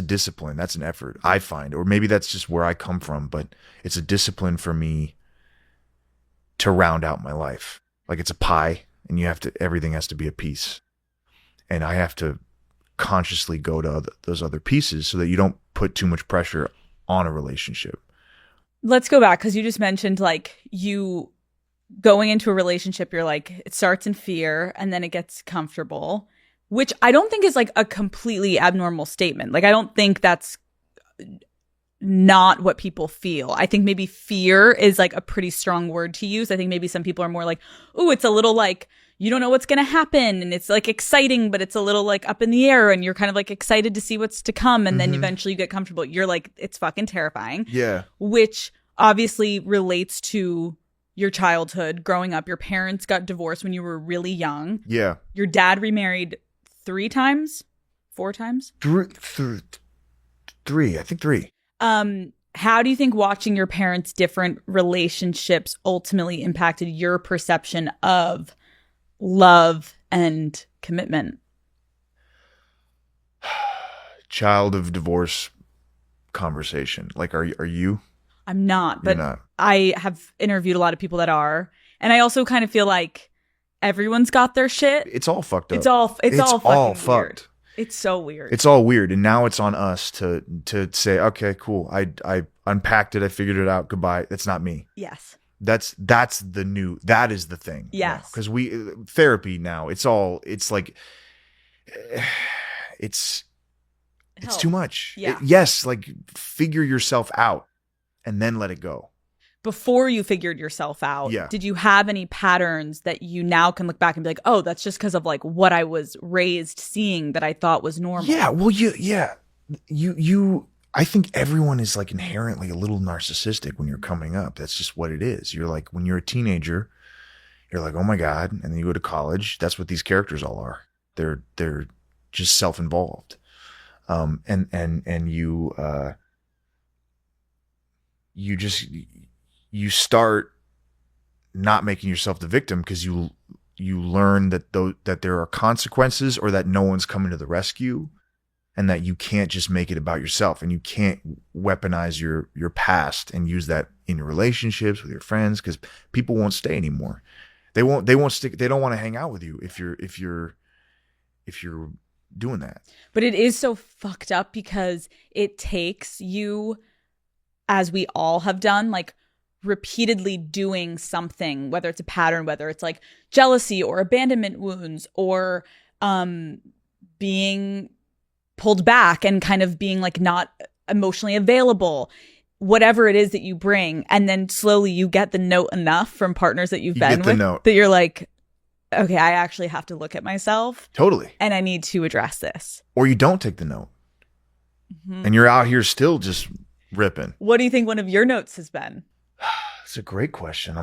[SPEAKER 3] discipline. That's an effort, I find, or maybe that's just where I come from, but it's a discipline for me to round out my life. Like it's a pie and everything has to be a piece. And I have to consciously go to those other pieces so that you don't put too much pressure on a relationship.
[SPEAKER 2] Let's go back because you just mentioned like you going into a relationship, you're like, it starts in fear and then it gets comfortable, which I don't think is like a completely abnormal statement. Like, I don't think that's not what people feel. I think maybe fear is like a pretty strong word to use. I think maybe some people are more like, ooh, it's a little like, you don't know what's going to happen. And it's like exciting, but it's a little like up in the air and you're kind of like excited to see what's to come. And then eventually you get comfortable. You're like, it's fucking terrifying.
[SPEAKER 3] Yeah.
[SPEAKER 2] Which obviously relates to your childhood, growing up. Your parents got divorced when you were really young.
[SPEAKER 3] Yeah.
[SPEAKER 2] Your dad remarried 4 times?
[SPEAKER 3] Three. I think three.
[SPEAKER 2] How do you think watching your parents' different relationships ultimately impacted your perception of love and commitment?
[SPEAKER 3] Child of divorce conversation. Like, are you?
[SPEAKER 2] I'm not, but
[SPEAKER 3] You're not.
[SPEAKER 2] I have interviewed a lot of people that are. And I also kind of feel like everyone's got their shit.
[SPEAKER 3] It's all fucked up.
[SPEAKER 2] It's all fucking
[SPEAKER 3] fucked.
[SPEAKER 2] weird. It's so weird.
[SPEAKER 3] It's all weird, and now it's on us to say, okay, cool. I unpacked it. I figured it out. Goodbye. That's not me.
[SPEAKER 2] Yes.
[SPEAKER 3] That is the thing.
[SPEAKER 2] Yes.
[SPEAKER 3] Because therapy now. It's like it's too much.
[SPEAKER 2] Yeah.
[SPEAKER 3] Yes. Like figure yourself out, and then let it go.
[SPEAKER 2] Before you figured yourself out,
[SPEAKER 3] Yeah.
[SPEAKER 2] did you have any patterns that you now can look back and be like, oh, that's just because of like what I was raised seeing that I thought was normal?
[SPEAKER 3] Yeah. Well, I think everyone is like inherently a little narcissistic when you're coming up. That's just what it is. You're like, when you're a teenager, you're like, oh my God. And then you go to college. That's what these characters all are. They're just self-involved. And you start not making yourself the victim because you learn that there are consequences, or that no one's coming to the rescue, and that you can't just make it about yourself, and you can't weaponize your past and use that in your relationships with your friends, because people won't stay anymore. They won't stick. They don't want to hang out with you if you're doing that.
[SPEAKER 2] But it is so fucked up because it takes you, as we all have done, like repeatedly doing something, whether it's a pattern, whether it's like jealousy or abandonment wounds, or being pulled back and kind of being like not emotionally available, whatever it is that you bring. And then slowly you get the note enough from partners that you've been with that you're like, okay, I actually have to look at myself.
[SPEAKER 3] Totally.
[SPEAKER 2] And I need to address this.
[SPEAKER 3] Or you don't take the note. And you're out here still just ripping.
[SPEAKER 2] What do you think one of your notes has been?
[SPEAKER 3] It's a great question.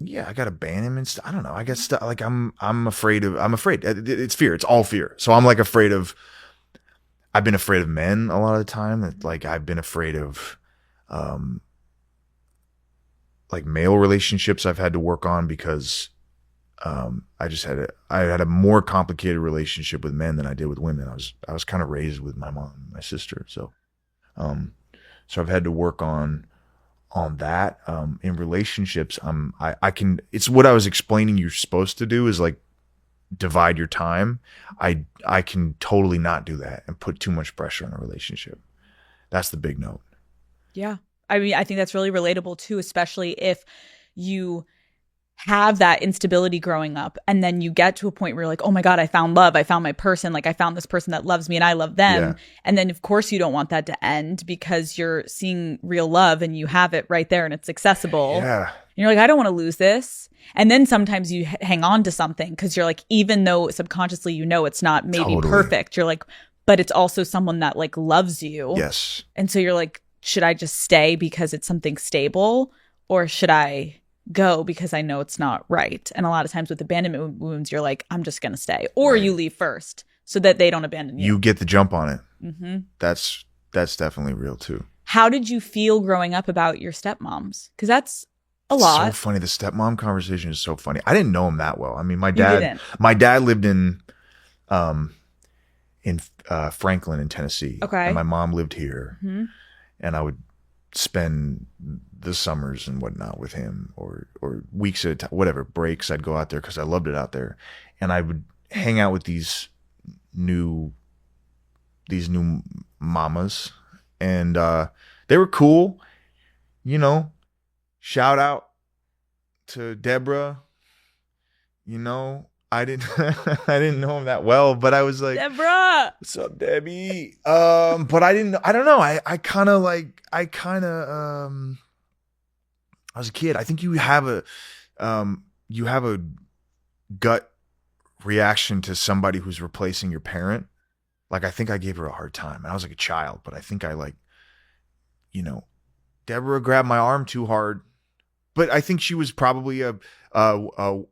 [SPEAKER 3] Yeah, I got abandonment. I don't know. I guess like I'm afraid. It's fear. It's all fear. So I'm like afraid of, I've been afraid of men a lot of the time. Like I've been afraid of, like male relationships I've had to work on because, I had a more complicated relationship with men than I did with women. I was kind of raised with my mom and my sister. So I've had to work on that. In relationships, it's what I was explaining you're supposed to do is like divide your time. I can totally not do that and put too much pressure on a relationship. That's the big note.
[SPEAKER 2] Yeah. I mean, I think that's really relatable too, especially if you have that instability growing up and then you get to a point where you're like, oh my God, I found love. I found my person. Like I found this person that loves me and I love them.
[SPEAKER 3] Yeah.
[SPEAKER 2] And then of course you don't want that to end because you're seeing real love and you have it right there and it's accessible.
[SPEAKER 3] Yeah.
[SPEAKER 2] And you're like, I don't want to lose this. And then sometimes you hang on to something because you're like, even though subconsciously you know it's not maybe perfect, you're like, but it's also someone that like loves you.
[SPEAKER 3] Yes.
[SPEAKER 2] And so you're like, should I just stay because it's something stable or should I go because I know it's not right? And a lot of times with abandonment wounds, you're like, I'm just going to stay. Or you leave first so that they don't abandon you.
[SPEAKER 3] You get the jump on it. Mm-hmm. That's definitely real too.
[SPEAKER 2] How did you feel growing up about your stepmoms? Because that's a lot.
[SPEAKER 3] So funny. The stepmom conversation is so funny. I didn't know him that well. I mean, my dad lived in Franklin in Tennessee.
[SPEAKER 2] Okay.
[SPEAKER 3] And my mom lived here. Mm-hmm. And I would spend the summers and whatnot with him or weeks at a time, whatever, breaks. I'd go out there because I loved it out there. And I would hang out with these new mamas. And they were cool. You know, shout out to Deborah. You know, I didn't know him that well, but I was like,
[SPEAKER 2] Deborah,
[SPEAKER 3] what's up, Debbie? But I don't know. I was a kid. I think you have a gut reaction to somebody who's replacing your parent. Like, I think I gave her a hard time. I was like a child, but I think I Deborah grabbed my arm too hard. But I think she was probably a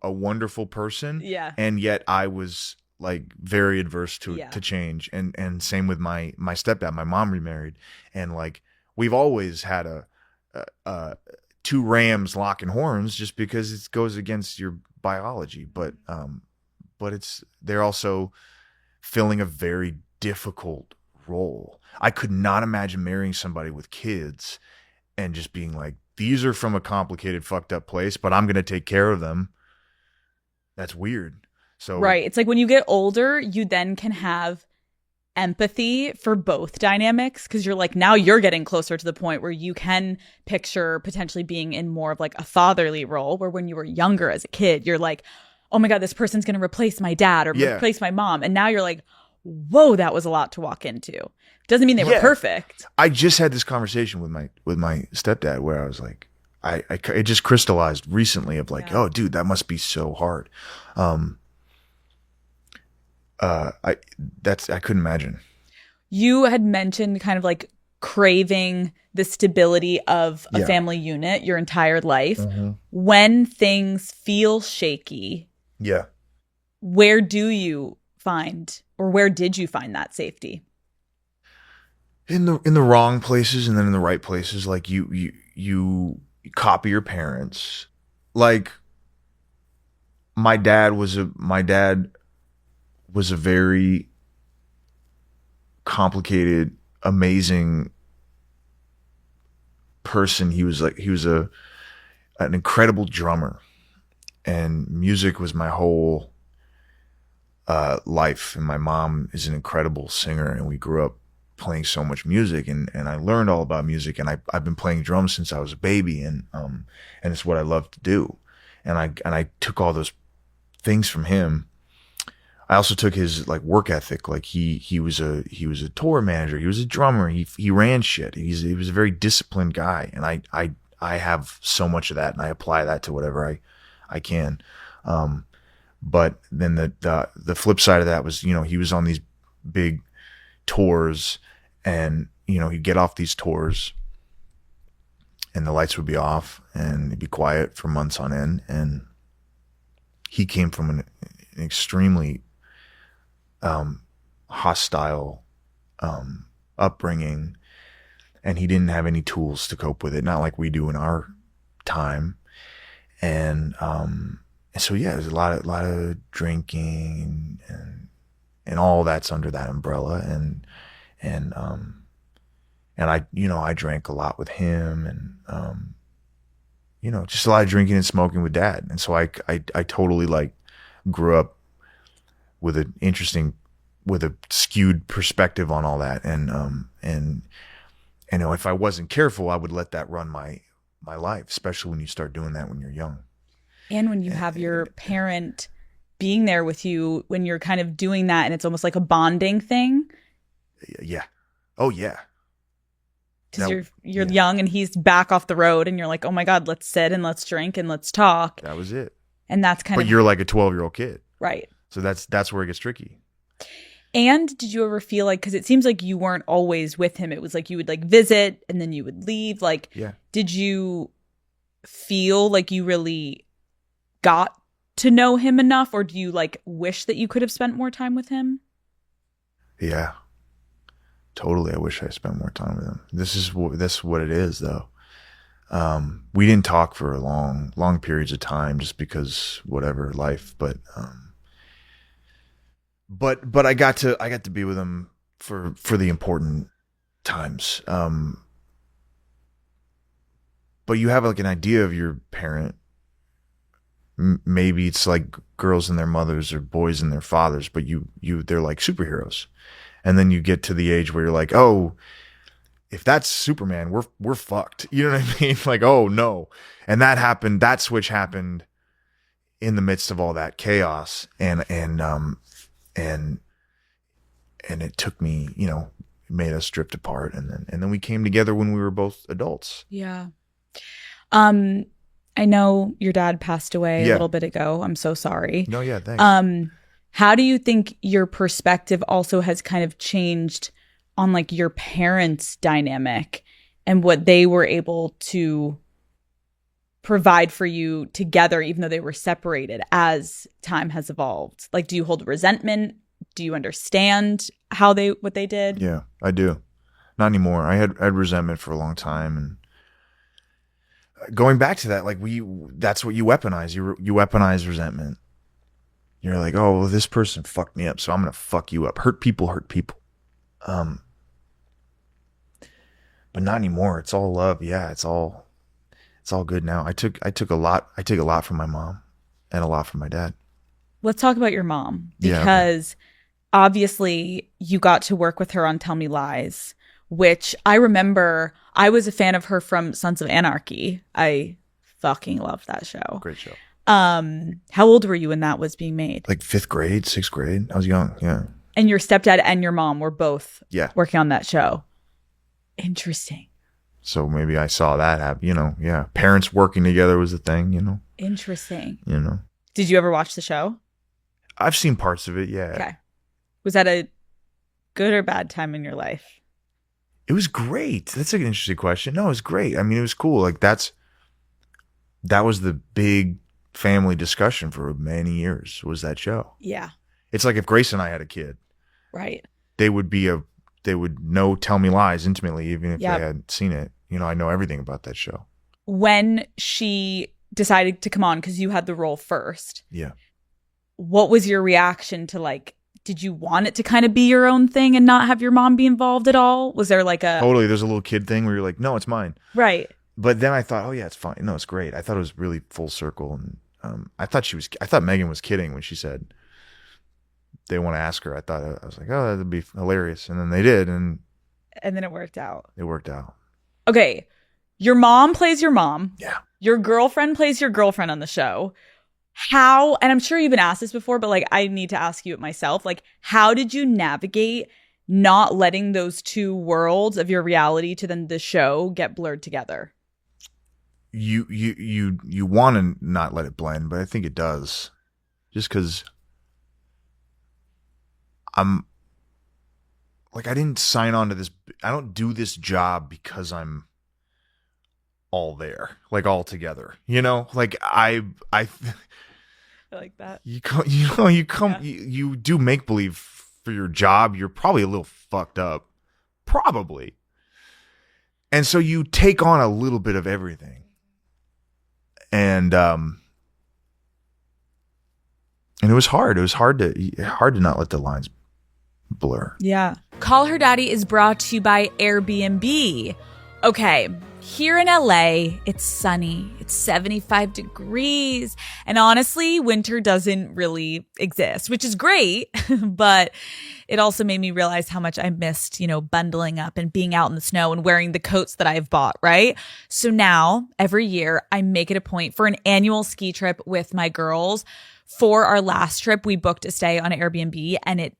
[SPEAKER 3] wonderful person.
[SPEAKER 2] Yeah. And
[SPEAKER 3] yet I was like very adverse to change. And same with my stepdad. My mom remarried. And like we've always had a two rams locking horns just because it goes against your biology. But they're also filling a very difficult role. I could not imagine marrying somebody with kids and just being like, these are from a complicated, fucked up place, but I'm going to take care of them. That's weird. So
[SPEAKER 2] right. It's like when you get older, you then can have empathy for both dynamics because you're like, now you're getting closer to the point where you can picture potentially being in more of like a fatherly role, where when you were younger as a kid, you're like, oh my God, this person's going to replace my dad or replace my mom. And now you're like, whoa, that was a lot to walk into. Doesn't mean they were perfect.
[SPEAKER 3] I just had this conversation with my stepdad where I was like, it just crystallized recently of like, oh, dude, that must be so hard. I couldn't imagine.
[SPEAKER 2] You had mentioned kind of like craving the stability of a family unit your entire life. Mm-hmm. When things feel shaky, where do you find, or where did you find that safety?
[SPEAKER 3] In the wrong places and then in the right places. Like you copy your parents. Like my dad was a very complicated, amazing person. He was an incredible drummer, and music was my whole life. And my mom is an incredible singer, and we grew up playing so much music, and I learned all about music, and I've been playing drums since I was a baby, and it's what I love to do. And I took all those things from him. I also took his like work ethic. Like he was a tour manager. He was a drummer. He ran shit. He was a very disciplined guy, and I have so much of that, and I apply that to whatever I can. But then the flip side of that was, you know, he was on these big tours, and you know, he'd get off these tours and the lights would be off and it'd be quiet for months on end. And he came from an extremely hostile upbringing, and he didn't have any tools to cope with it, not like we do in our time. And so yeah, there's a lot of drinking and all that's under that umbrella. And I, you know, I drank a lot with him, and you know, just a lot of drinking and smoking with Dad. And so I totally like grew up with a skewed perspective on all that. And you know, if I wasn't careful, I would let that run my life, especially when you start doing that when you're young. And
[SPEAKER 2] when you have your parent being there with you when you're kind of doing that, and it's almost like a bonding thing.
[SPEAKER 3] Yeah. Oh yeah.
[SPEAKER 2] Because you're young and he's back off the road, and you're like, oh my God, let's sit and let's drink and let's talk.
[SPEAKER 3] That was it.
[SPEAKER 2] And that's kind of.
[SPEAKER 3] But you're like a 12-year-old kid.
[SPEAKER 2] Right.
[SPEAKER 3] So that's where it gets tricky.
[SPEAKER 2] And did you ever feel like, because it seems like you weren't always with him, it was like you would like visit and then you would leave. Like,
[SPEAKER 3] yeah. Did
[SPEAKER 2] you feel like you really got to know him enough, or do you like wish that you could have spent more time with him?
[SPEAKER 3] Yeah. Totally. I wish I spent more time with him. This is what it is, though. We didn't talk for long periods of time just because whatever life, but I got to be with him for the important times. But you have like an idea of your parent. Maybe it's like girls and their mothers or boys and their fathers, but they're like superheroes. And then you get to the age where you're like, oh, if that's Superman, we're fucked. You know what I mean? Like, oh no. And that switch happened in the midst of all that chaos. And it took me, you know, made us drift apart. And then we came together when we were both adults.
[SPEAKER 2] Yeah. I know your dad passed away a little bit ago. I'm so sorry.
[SPEAKER 3] No, yeah, thanks.
[SPEAKER 2] How do you think your perspective also has kind of changed on like your parents' dynamic and what they were able to provide for you together, even though they were separated as time has evolved? Like, do you hold resentment? Do you understand what they did?
[SPEAKER 3] Yeah, I do. Not anymore. I had resentment for a long time, and going back to that, like that's what you weaponize. You weaponize resentment. You're like, oh, well, this person fucked me up, so I'm gonna fuck you up. Hurt people. But not anymore. It's all love. Yeah, it's all good now. I take a lot from my mom and a lot from my dad.
[SPEAKER 2] Let's talk about your mom, because obviously you got to work with her on Tell Me Lies, which I remember I was a fan of her from Sons of Anarchy. I fucking loved that show.
[SPEAKER 3] Great show.
[SPEAKER 2] How old were you when that was being made?
[SPEAKER 3] Like 5th grade, 6th grade. I was young. Yeah.
[SPEAKER 2] And your stepdad and your mom were both working on that show. Interesting.
[SPEAKER 3] So maybe I saw that happen, you know. Yeah. Parents working together was the thing, you know.
[SPEAKER 2] Interesting.
[SPEAKER 3] You know.
[SPEAKER 2] Did you ever watch the show?
[SPEAKER 3] I've seen parts of it. Yeah. Okay.
[SPEAKER 2] Was that a good or bad time in your life?
[SPEAKER 3] It was great. That's an interesting question. No, it was great. I mean, it was cool. Like that was the big family discussion for many years, was that show.
[SPEAKER 2] Yeah.
[SPEAKER 3] It's like if Grace and I had a kid.
[SPEAKER 2] Right.
[SPEAKER 3] They would know Tell Me Lies intimately, even if they hadn't seen it. You know, I know everything about that show.
[SPEAKER 2] When she decided to come on, because you had the role first.
[SPEAKER 3] Yeah.
[SPEAKER 2] What was your reaction to, like, did you want it to kind of be your own thing and not have your mom be involved at all? Was there like a...
[SPEAKER 3] Totally. There's a little kid thing where you're like, no, it's mine.
[SPEAKER 2] Right.
[SPEAKER 3] But then I thought, oh yeah, it's fine. No, it's great. I thought it was really full circle. And I thought Megan was kidding when she said they want to ask her. I was like, oh, that'd be hilarious. And then they did. And
[SPEAKER 2] then it worked out.
[SPEAKER 3] It worked out.
[SPEAKER 2] Okay. Your mom plays your mom.
[SPEAKER 3] Yeah.
[SPEAKER 2] Your girlfriend plays your girlfriend on the show. how, and I'm sure you've been asked this before, but like I need to ask you it myself. Like, how did you navigate not letting those two worlds of your reality to then the show get blurred together?
[SPEAKER 3] You want to not let it blend, but I think it does. Just because I'm like, I didn't sign on to this. I don't do this job because I'm all there, like all together. You know, like I
[SPEAKER 2] like that.
[SPEAKER 3] You you do make believe for your job. You're probably a little fucked up, probably, and so you take on a little bit of everything, and it was hard. It was hard to not let the lines blur.
[SPEAKER 2] Yeah. Call Her Daddy is brought to you by Airbnb. Okay, here in LA, it's sunny. It's 75 degrees. And honestly, winter doesn't really exist, which is great. But it also made me realize how much I missed, bundling up and being out in the snow and wearing the coats that I've bought, right? So now, every year, I make it a point for an annual ski trip with my girls. For our last trip, we booked a stay on Airbnb, and it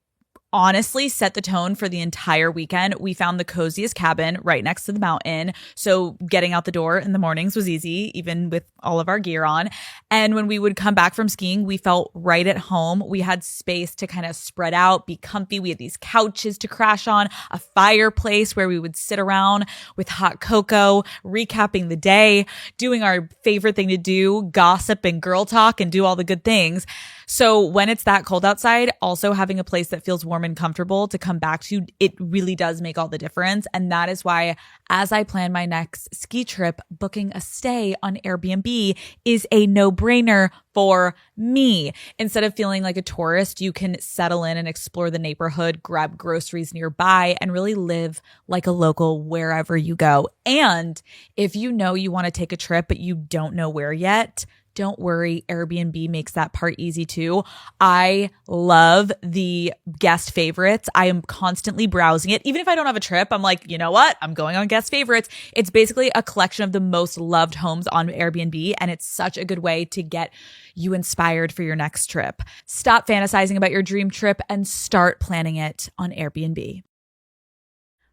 [SPEAKER 2] honestly set the tone for the entire weekend. We found the coziest cabin right next to the mountain. So getting out the door in the mornings was easy, even with all of our gear on. And when we would come back from skiing, we felt right at home. We had space to kind of spread out, be comfy. We had these couches to crash on, a fireplace where we would sit around with hot cocoa, recapping the day, doing our favorite thing to do, gossip and girl talk and do all the good things. So when it's that cold outside, also having a place that feels warm and comfortable to come back to, it really does make all the difference. And that is why, as I plan my next ski trip, booking a stay on Airbnb is a no-brainer for me. Instead of feeling like a tourist, you can settle in and explore the neighborhood, grab groceries nearby, and really live like a local wherever you go. And if you know you want to take a trip, but you don't know where yet, don't worry, Airbnb makes that part easy too. I love the guest favorites. I am constantly browsing it. Even if I don't have a trip, I'm like, you know what? I'm going on guest favorites. It's basically a collection of the most loved homes on Airbnb, and it's such a good way to get you inspired for your next trip. Stop fantasizing about your dream trip and start planning it on Airbnb.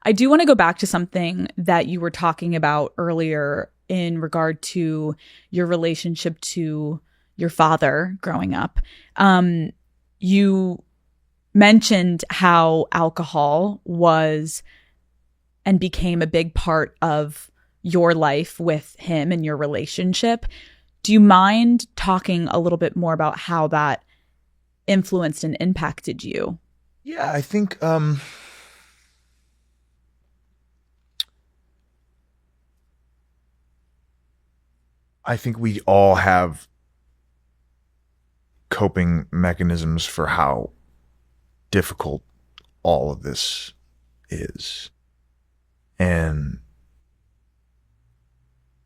[SPEAKER 2] I do want to go back to something that you were talking about earlier in regard to your relationship to your father growing up. You mentioned how alcohol was and became a big part of your life with him and your relationship. Do you mind talking a little bit more about how that influenced and impacted you?
[SPEAKER 3] Yeah, I think we all have coping mechanisms for how difficult all of this is. And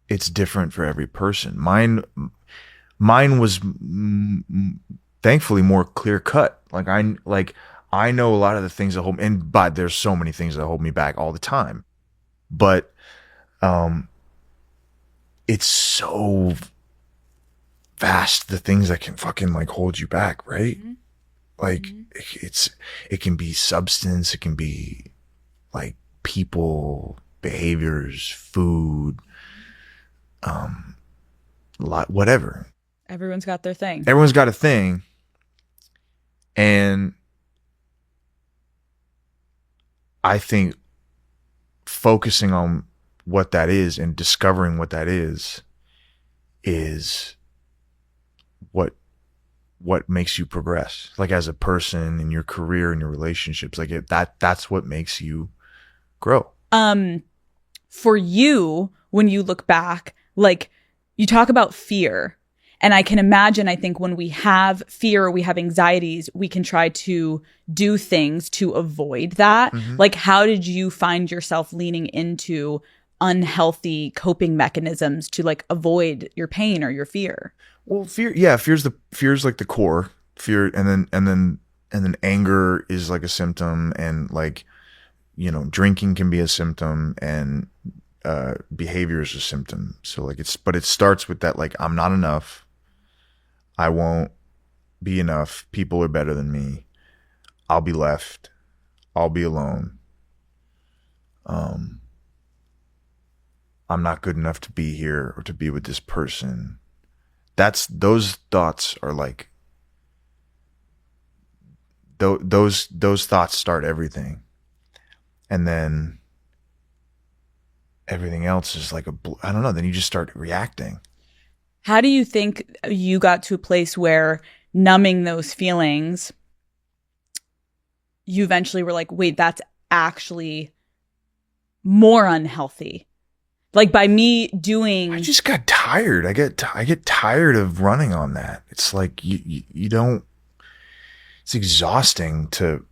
[SPEAKER 3] it's different for every person. Mine was thankfully more clear cut. I know a lot of the things that hold me, but there's so many things that hold me back all the time. But it's so vast, the things that can fucking hold you back, right? Mm-hmm. It can be substance, it can be people, behaviors, food, whatever.
[SPEAKER 2] Everyone's got their thing.
[SPEAKER 3] Everyone's got a thing. And I think focusing on what that is and discovering what that is what makes you progress, as a person in your career and your relationships. That's what makes you grow.
[SPEAKER 2] For you, when you look back, you talk about fear, and I can imagine, I think when we have fear or we have anxieties, we can try to do things to avoid that. Mm-hmm. How did you find yourself leaning into unhealthy coping mechanisms to avoid your pain or your fear?
[SPEAKER 3] Well, fear's the core fear, and then anger is a symptom, and drinking can be a symptom, and behavior is a symptom. So it starts with that, I'm not enough. I won't be enough. People are better than me. I'll be left. I'll be alone. I'm not good enough to be here or to be with this person. Those thoughts are like, those thoughts start everything. And then everything else is like I don't know, then you just start reacting.
[SPEAKER 2] How do you think you got to a place where numbing those feelings, you eventually were like, wait, that's actually more unhealthy? Like by me doing,
[SPEAKER 3] I just got tired. I get tired of running on that. It's like you don't. It's exhausting to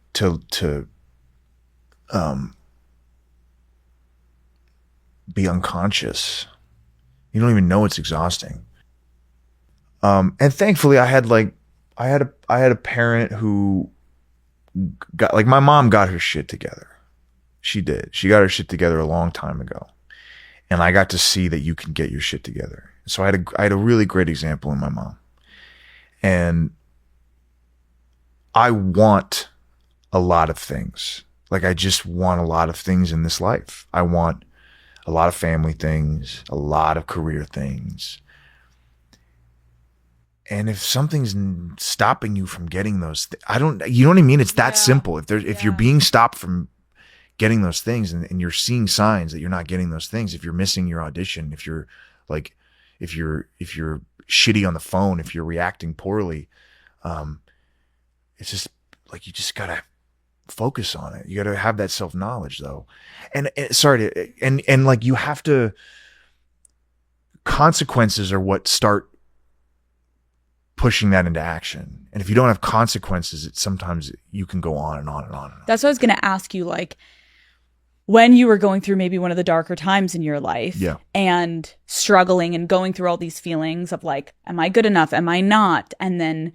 [SPEAKER 3] be unconscious. You don't even know it's exhausting. And thankfully, I had a parent who got, like, my mom got her shit together. She did. She got her shit together a long time ago. And I got to see that you can get your shit together. So I had a really great example in my mom. And I want a lot of things. Like, I just want a lot of things in this life. I want a lot of family things, a lot of career things. And if something's stopping you from getting those, you know what I mean? It's that simple. If you're being stopped from getting those things, and you're seeing signs that you're not getting those things, if you're missing your audition, if you're shitty on the phone, if you're reacting poorly, it's just like, you just gotta focus on it. You gotta have that self-knowledge, though. And like, you have to, consequences are what start pushing that into action. And if you don't have consequences, sometimes you can go on and on and on and on.
[SPEAKER 2] That's what I was going to ask you. Like, when you were going through maybe one of the darker times in your life, and struggling and going through all these feelings of like, am I good enough? Am I not? And then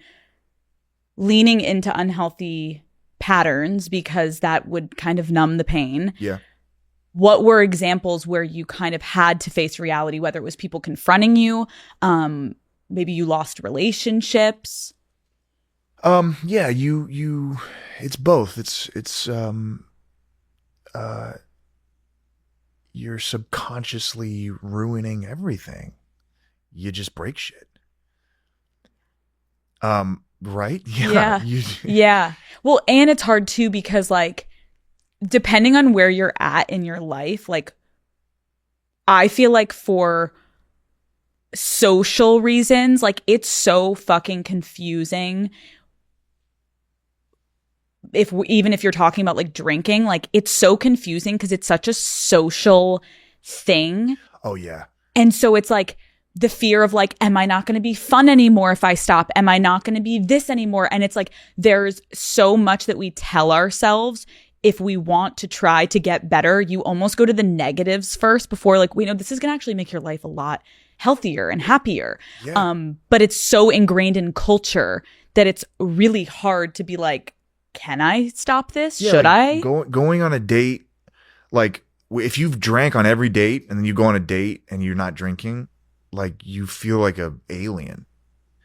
[SPEAKER 2] leaning into unhealthy patterns because that would kind of numb the pain.
[SPEAKER 3] Yeah.
[SPEAKER 2] What were examples where you kind of had to face reality, whether it was people confronting you, maybe you lost relationships?
[SPEAKER 3] Yeah, it's both. It's you're subconsciously ruining everything. You just break shit. Right?
[SPEAKER 2] Yeah. Yeah. Well, and it's hard too, because like, depending on where you're at in your life, like, I feel like for social reasons, like, it's so fucking confusing. Even if you're talking about like drinking, like, it's so confusing because it's such a social thing.
[SPEAKER 3] Oh yeah.
[SPEAKER 2] And so it's like the fear of like, am I not going to be fun anymore if I stop? Am I not going to be this anymore? And it's like, there's so much that we tell ourselves. If we want to try to get better, you almost go to the negatives first before, like, we know this is going to actually make your life a lot healthier and happier. Yeah. But it's so ingrained in culture that it's really hard to be like, can I stop this? Yeah, should I?
[SPEAKER 3] Going on a date, like, if you've drank on every date and then you go on a date and you're not drinking, like, you feel like a alien,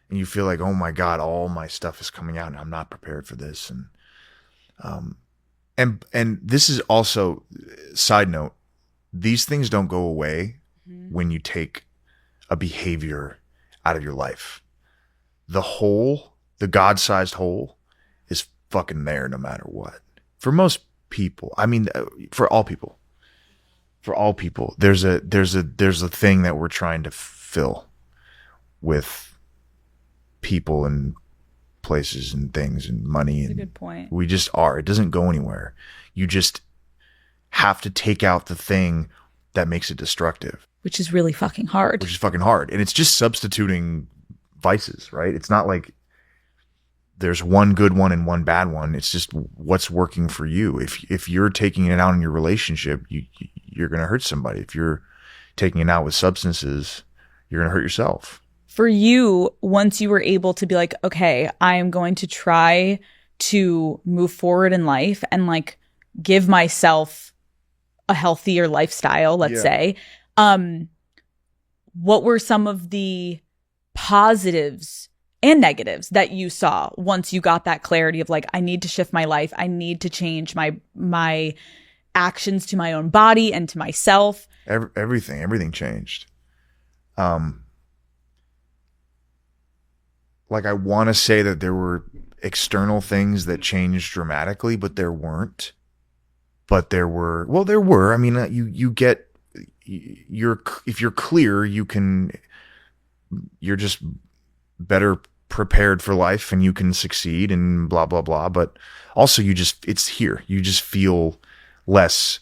[SPEAKER 3] and you feel like, oh my God, all my stuff is coming out and I'm not prepared for this. And this is also, side note, these things don't go away when you take a behavior out of your life. The hole, the God-sized hole, is fucking there no matter what. For most people, I mean, for all people, there's a thing that we're trying to fill with people and places and things and money.
[SPEAKER 2] That's
[SPEAKER 3] and
[SPEAKER 2] a good point.
[SPEAKER 3] We just are. It doesn't go anywhere. You just have to take out the thing that makes it destructive.
[SPEAKER 2] Which is really fucking hard.
[SPEAKER 3] And it's just substituting vices, right? It's not like there's one good one and one bad one. It's just what's working for you. If you're taking it out in your relationship, you're going to hurt somebody. If you're taking it out with substances, you're going to hurt yourself.
[SPEAKER 2] For you, once you were able to be like, okay, I am going to try to move forward in life and like give myself a healthier lifestyle, let's say, what were some of the positives and negatives that you saw once you got that clarity of like, I need to shift my life. I need to change my actions to my own body and to myself.
[SPEAKER 3] Everything changed. Like I want to say that there were external things that changed dramatically, but there weren't. But there were. Well, there were. I mean, if you're clear, you're just better prepared for life and you can succeed and blah, blah, blah. But also it's here. You just feel less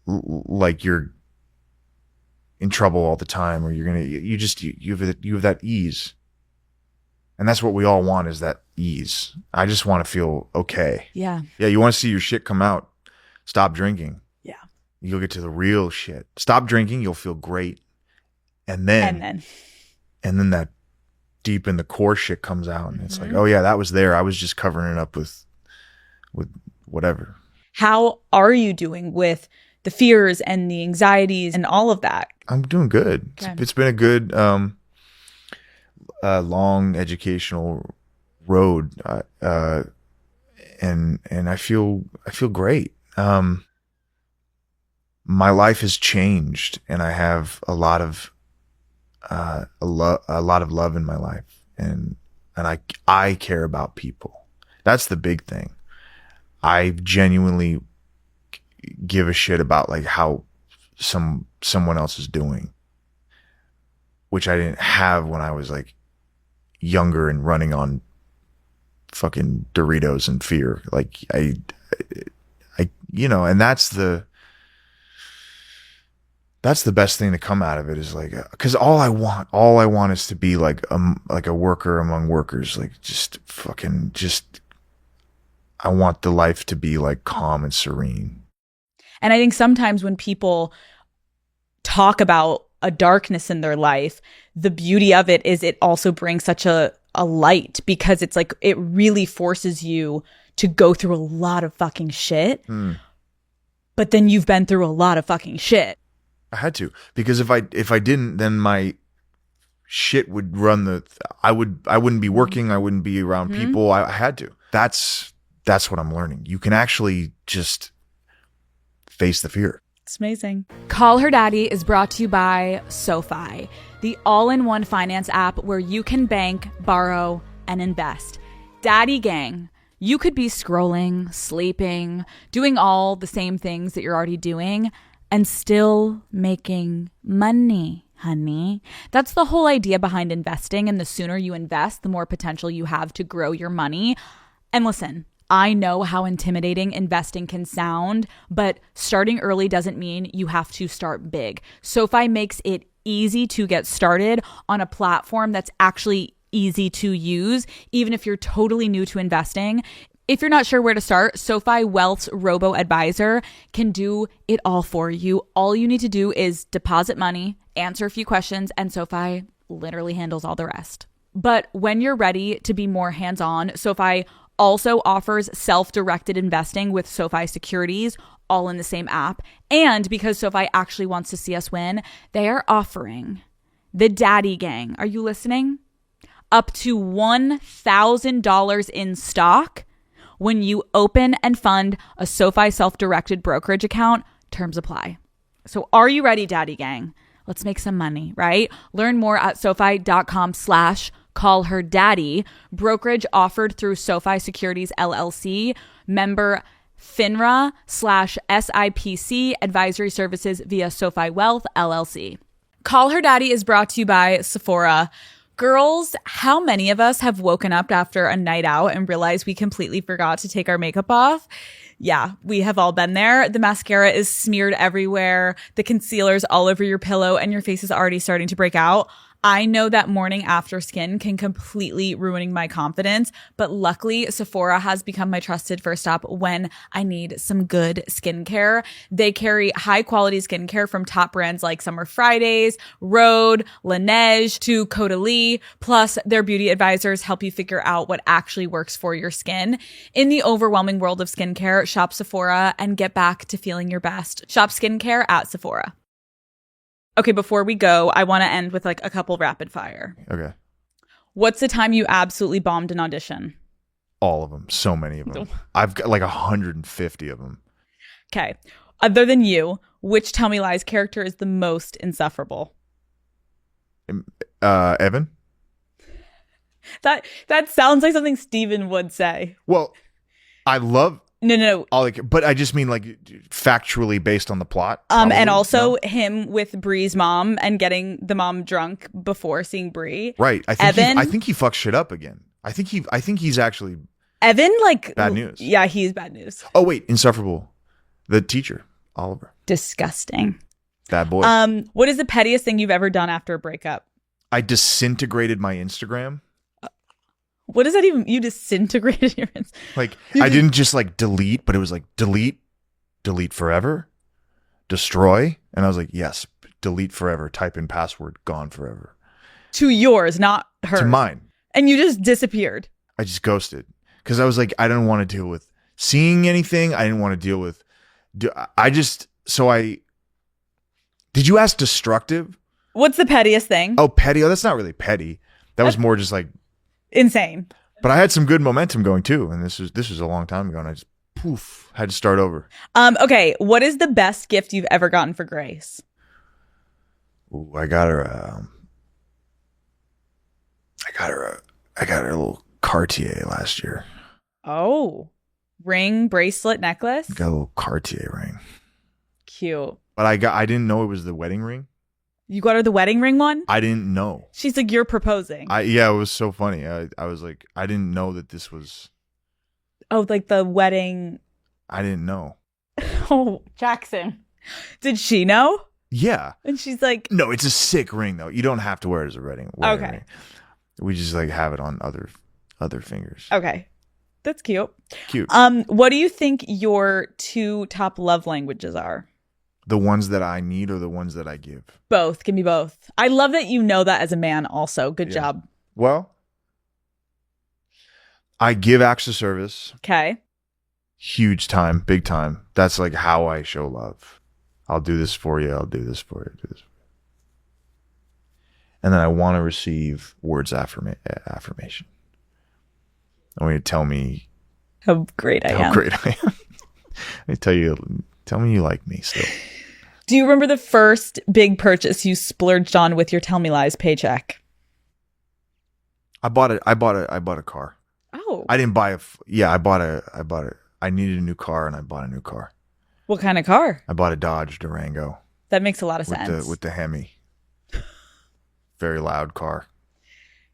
[SPEAKER 3] like you're in trouble all the time, or you have that ease. And that's what we all want, is that ease. I just want to feel okay.
[SPEAKER 2] Yeah.
[SPEAKER 3] Yeah. You want to see your shit come out. Stop drinking.
[SPEAKER 2] Yeah.
[SPEAKER 3] You'll get to the real shit. Stop drinking. You'll feel great. And then that deep in the core shit comes out, and it's like, oh yeah, that was there. I was just covering it up with whatever.
[SPEAKER 2] How are you doing with the fears and the anxieties and all of that?
[SPEAKER 3] I'm doing good.
[SPEAKER 2] Okay.
[SPEAKER 3] It's been a good, long educational road, and I feel great. My life has changed, and I have a lot of love in my life, and I care about people. That's the big thing. I genuinely give a shit about like how someone else is doing, which I didn't have when I was like younger and running on fucking Doritos and fear. Like I and that's the best thing to come out of it, is like, because all I want is to be like a worker among workers. Like I want the life to be like calm and serene.
[SPEAKER 2] And I think sometimes when people talk about a darkness in their life, the beauty of it is it also brings such a light, because it's like it really forces you to go through a lot of fucking shit. But then you've been through a lot of fucking shit.
[SPEAKER 3] I had to, because if I didn't, then my shit would run I wouldn't be working. I wouldn't be around people. I had to. That's what I'm learning. You can actually just face the fear.
[SPEAKER 2] It's amazing. Call Her Daddy is brought to you by SoFi, the all-in-one finance app where you can bank, borrow, and invest. Daddy gang, you could be scrolling, sleeping, doing all the same things that you're already doing, and still making money, honey. That's the whole idea behind investing. And the sooner you invest, the more potential you have to grow your money. And listen, I know how intimidating investing can sound, but starting early doesn't mean you have to start big. SoFi makes it easy to get started on a platform that's actually easy to use, even if you're totally new to investing. If you're not sure where to start, SoFi Wealth's robo-advisor can do it all for you. All you need to do is deposit money, answer a few questions, and SoFi literally handles all the rest. But when you're ready to be more hands-on, SoFi also offers self-directed investing with SoFi Securities, all in the same app. And because SoFi actually wants to see us win, they are offering the Daddy Gang, are you listening? Up to $1,000 in stock when you open and fund a SoFi self-directed brokerage account. Terms apply. So are you ready, Daddy Gang? Let's make some money, right? Learn more at SoFi.com/callherdaddy. Brokerage offered through SoFi Securities LLC. Member FINRA/SIPC. Advisory services via SoFi Wealth LLC. Call Her Daddy is brought to you by Sephora. Girls, how many of us have woken up after a night out and realized we completely forgot to take our makeup off? Yeah, we have all been there. The mascara is smeared everywhere. The concealer's all over your pillow and your face is already starting to break out. I know that morning after skin can completely ruin my confidence, but luckily Sephora has become my trusted first stop when I need some good skincare. They carry high quality skincare from top brands like Summer Fridays, Rhode, Laneige to Caudalie. Plus their beauty advisors help you figure out what actually works for your skin. In the overwhelming world of skincare, shop Sephora and get back to feeling your best. Shop skincare at Sephora. Okay, before we go, I want to end with like a couple rapid fire.
[SPEAKER 3] Okay.
[SPEAKER 2] What's the time you absolutely bombed an audition?
[SPEAKER 3] All of them. So many of them. I've got like 150 of them.
[SPEAKER 2] Okay. Other than you, which Tell Me Lies character is the most insufferable?
[SPEAKER 3] Evan?
[SPEAKER 2] That sounds like something Steven would say.
[SPEAKER 3] Well, I love...
[SPEAKER 2] No.
[SPEAKER 3] But I just mean like factually based on the plot. Probably.
[SPEAKER 2] And also him with Bree's mom and getting the mom drunk before seeing Bree.
[SPEAKER 3] Right. I think he fucks shit up again. I think he's actually
[SPEAKER 2] Evan, like
[SPEAKER 3] bad news.
[SPEAKER 2] Yeah, he's bad news.
[SPEAKER 3] Oh wait, insufferable. The teacher, Oliver.
[SPEAKER 2] Disgusting.
[SPEAKER 3] Bad boy.
[SPEAKER 2] What is the pettiest thing you've ever done after a breakup?
[SPEAKER 3] I disintegrated my Instagram.
[SPEAKER 2] What does that even? You disintegrated your Instagram?
[SPEAKER 3] Like I didn't just like delete, but it was like delete forever, destroy, and I was like, yes, delete forever. Type in password, gone forever.
[SPEAKER 2] To yours, not hers.
[SPEAKER 3] To mine.
[SPEAKER 2] And you just disappeared.
[SPEAKER 3] I just ghosted because I was like, I didn't want to deal with seeing anything. I didn't want to deal with. Did you ask destructive?
[SPEAKER 2] What's the pettiest thing?
[SPEAKER 3] Oh, petty. Oh, that's not really petty. That was more just like
[SPEAKER 2] insane.
[SPEAKER 3] But I had some good momentum going too, and this was a long time ago, and I just had to start over.
[SPEAKER 2] Okay, what is the best gift you've ever gotten for Grace?
[SPEAKER 3] Ooh, I got her a little Cartier last year.
[SPEAKER 2] Oh, ring, bracelet, necklace.
[SPEAKER 3] Got a little Cartier ring.
[SPEAKER 2] Cute.
[SPEAKER 3] But I didn't know it was the wedding ring.
[SPEAKER 2] You got her the wedding ring one?
[SPEAKER 3] I didn't know.
[SPEAKER 2] She's like, you're proposing.
[SPEAKER 3] Yeah, it was so funny. I was like, I didn't know that this was.
[SPEAKER 2] Oh, like the wedding.
[SPEAKER 3] I didn't know.
[SPEAKER 2] Oh, Jackson. Did she know?
[SPEAKER 3] Yeah.
[SPEAKER 2] And she's like,
[SPEAKER 3] no, it's a sick ring though. You don't have to wear it as a wedding
[SPEAKER 2] okay.
[SPEAKER 3] ring. We just like have it on other fingers.
[SPEAKER 2] Okay. That's cute.
[SPEAKER 3] Cute.
[SPEAKER 2] What do you think your 2 top love languages are?
[SPEAKER 3] The ones that I need or the ones that I give?
[SPEAKER 2] Both. Give me both. I love that you know that as a man also. Good job.
[SPEAKER 3] Well, I give acts of service.
[SPEAKER 2] Okay.
[SPEAKER 3] Huge time. Big time. That's like how I show love. I'll do this for you. I'll do this for you. Do this for you. And then I want to receive words affirmation. I want you to tell me
[SPEAKER 2] how great I am.
[SPEAKER 3] How great I am. Tell me you like me still.
[SPEAKER 2] Do you remember the first big purchase you splurged on with your Tell Me Lies paycheck?
[SPEAKER 3] I bought a car.
[SPEAKER 2] Oh.
[SPEAKER 3] I didn't buy I needed a new car and I bought a new car.
[SPEAKER 2] What kind of car?
[SPEAKER 3] I bought a Dodge Durango.
[SPEAKER 2] That makes a lot of sense.
[SPEAKER 3] With the Hemi. Very loud car.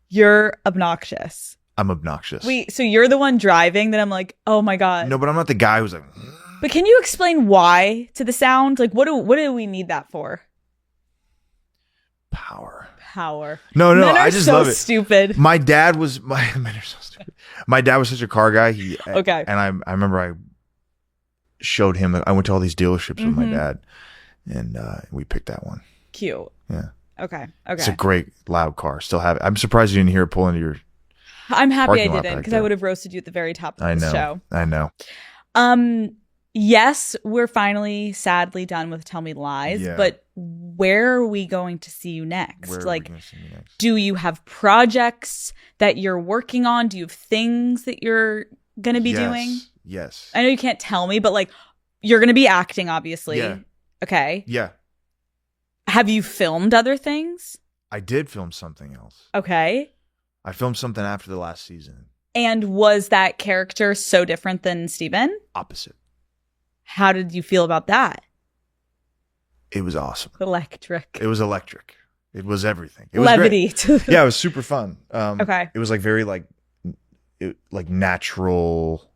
[SPEAKER 2] You're obnoxious.
[SPEAKER 3] I'm obnoxious.
[SPEAKER 2] Wait, so you're the one driving that I'm like, oh my God.
[SPEAKER 3] No, but I'm not the guy who's like.
[SPEAKER 2] But can you explain why to the sound? Like, what do we need that for?
[SPEAKER 3] Power.
[SPEAKER 2] Men
[SPEAKER 3] No,
[SPEAKER 2] are
[SPEAKER 3] I just
[SPEAKER 2] so
[SPEAKER 3] love it.
[SPEAKER 2] Stupid.
[SPEAKER 3] My dad was men are so stupid. My dad was such a car guy.
[SPEAKER 2] Okay.
[SPEAKER 3] And I remember I showed him. I went to all these dealerships with my dad, and we picked that one.
[SPEAKER 2] Cute.
[SPEAKER 3] Yeah.
[SPEAKER 2] Okay.
[SPEAKER 3] It's a great loud car. Still have it. I'm surprised you didn't hear it pull into your.
[SPEAKER 2] I'm happy I didn't because I would have roasted you at the very top of the show.
[SPEAKER 3] I know.
[SPEAKER 2] Yes, we're finally sadly done with Tell Me Lies, but where are we going to see you next? Do you have projects that you're working on? Do you have things that you're going to be doing?
[SPEAKER 3] Yes.
[SPEAKER 2] I know you can't tell me, but like you're going to be acting, obviously.
[SPEAKER 3] Yeah.
[SPEAKER 2] Okay.
[SPEAKER 3] Yeah.
[SPEAKER 2] Have you filmed other things?
[SPEAKER 3] I did film something else.
[SPEAKER 2] Okay.
[SPEAKER 3] I filmed something after the last season.
[SPEAKER 2] And was that character so different than Steven?
[SPEAKER 3] Opposite.
[SPEAKER 2] How did you feel about that?
[SPEAKER 3] It was awesome.
[SPEAKER 2] Electric.
[SPEAKER 3] It was electric. It was everything. It was
[SPEAKER 2] levity.
[SPEAKER 3] Yeah, it was super fun.
[SPEAKER 2] Okay.
[SPEAKER 3] It was like very like natural.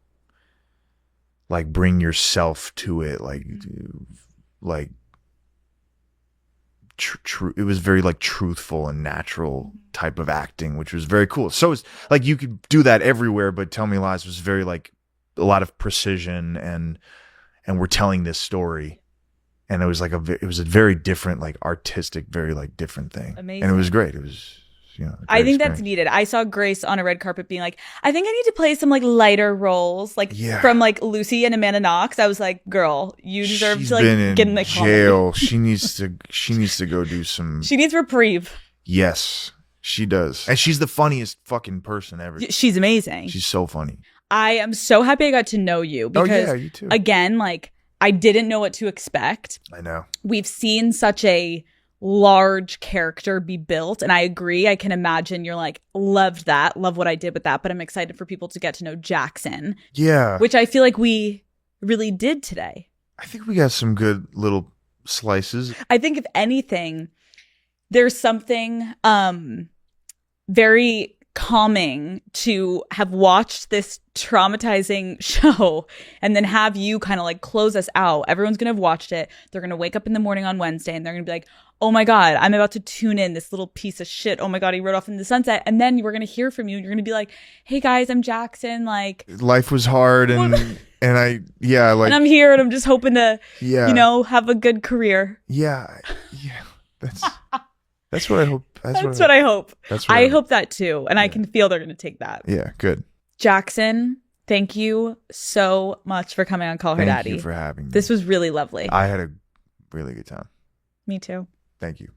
[SPEAKER 3] Like bring yourself to it. Like true. It was very like truthful and natural type of acting, which was very cool. So it's like you could do that everywhere, but Tell Me Lies was very like a lot of precision and we're telling this story, and it was like it was a very different like artistic, very like different thing.
[SPEAKER 2] Amazing.
[SPEAKER 3] And it was great. It was
[SPEAKER 2] I think that's needed. I saw Grace on a red carpet being like, I think I need to play some like lighter roles, like from like Lucy and Amanda Knox. I was like, girl, you deserve to like get in the
[SPEAKER 3] jail. She needs to go do some.
[SPEAKER 2] She needs reprieve.
[SPEAKER 3] Yes, She does. And she's the funniest fucking person ever.
[SPEAKER 2] She's amazing.
[SPEAKER 3] She's so funny.
[SPEAKER 2] I am so happy I got to know you because,
[SPEAKER 3] you too.
[SPEAKER 2] Again, like, I didn't know what to expect.
[SPEAKER 3] I know.
[SPEAKER 2] We've seen such a large character be built, and I agree. I can imagine you're like, loved that, love what I did with that, but I'm excited for people to get to know Jackson.
[SPEAKER 3] Yeah.
[SPEAKER 2] Which I feel like we really did today.
[SPEAKER 3] I think we got some good little slices.
[SPEAKER 2] I think if anything, there's something very calming to have watched this traumatizing show and then have you kind of like close us out. Everyone's gonna have watched it. They're gonna wake up in the morning on Wednesday and they're gonna be like, oh my God, I'm about to tune in, this little piece of shit. Oh my God, he rode off in the sunset. And then we're gonna hear from you and you're gonna be like, hey guys, I'm Jackson. Like,
[SPEAKER 3] life was hard and and
[SPEAKER 2] and I'm here and I'm just hoping to have a good career.
[SPEAKER 3] Yeah. That's what I hope.
[SPEAKER 2] That's what I hope. I hope that too. And
[SPEAKER 3] yeah.
[SPEAKER 2] I can feel they're going to take that.
[SPEAKER 3] Yeah, good.
[SPEAKER 2] Jackson, thank you so much for coming on Call Her Daddy.
[SPEAKER 3] Thank you for having me.
[SPEAKER 2] This was really lovely.
[SPEAKER 3] I had a really good time.
[SPEAKER 2] Me too.
[SPEAKER 3] Thank you.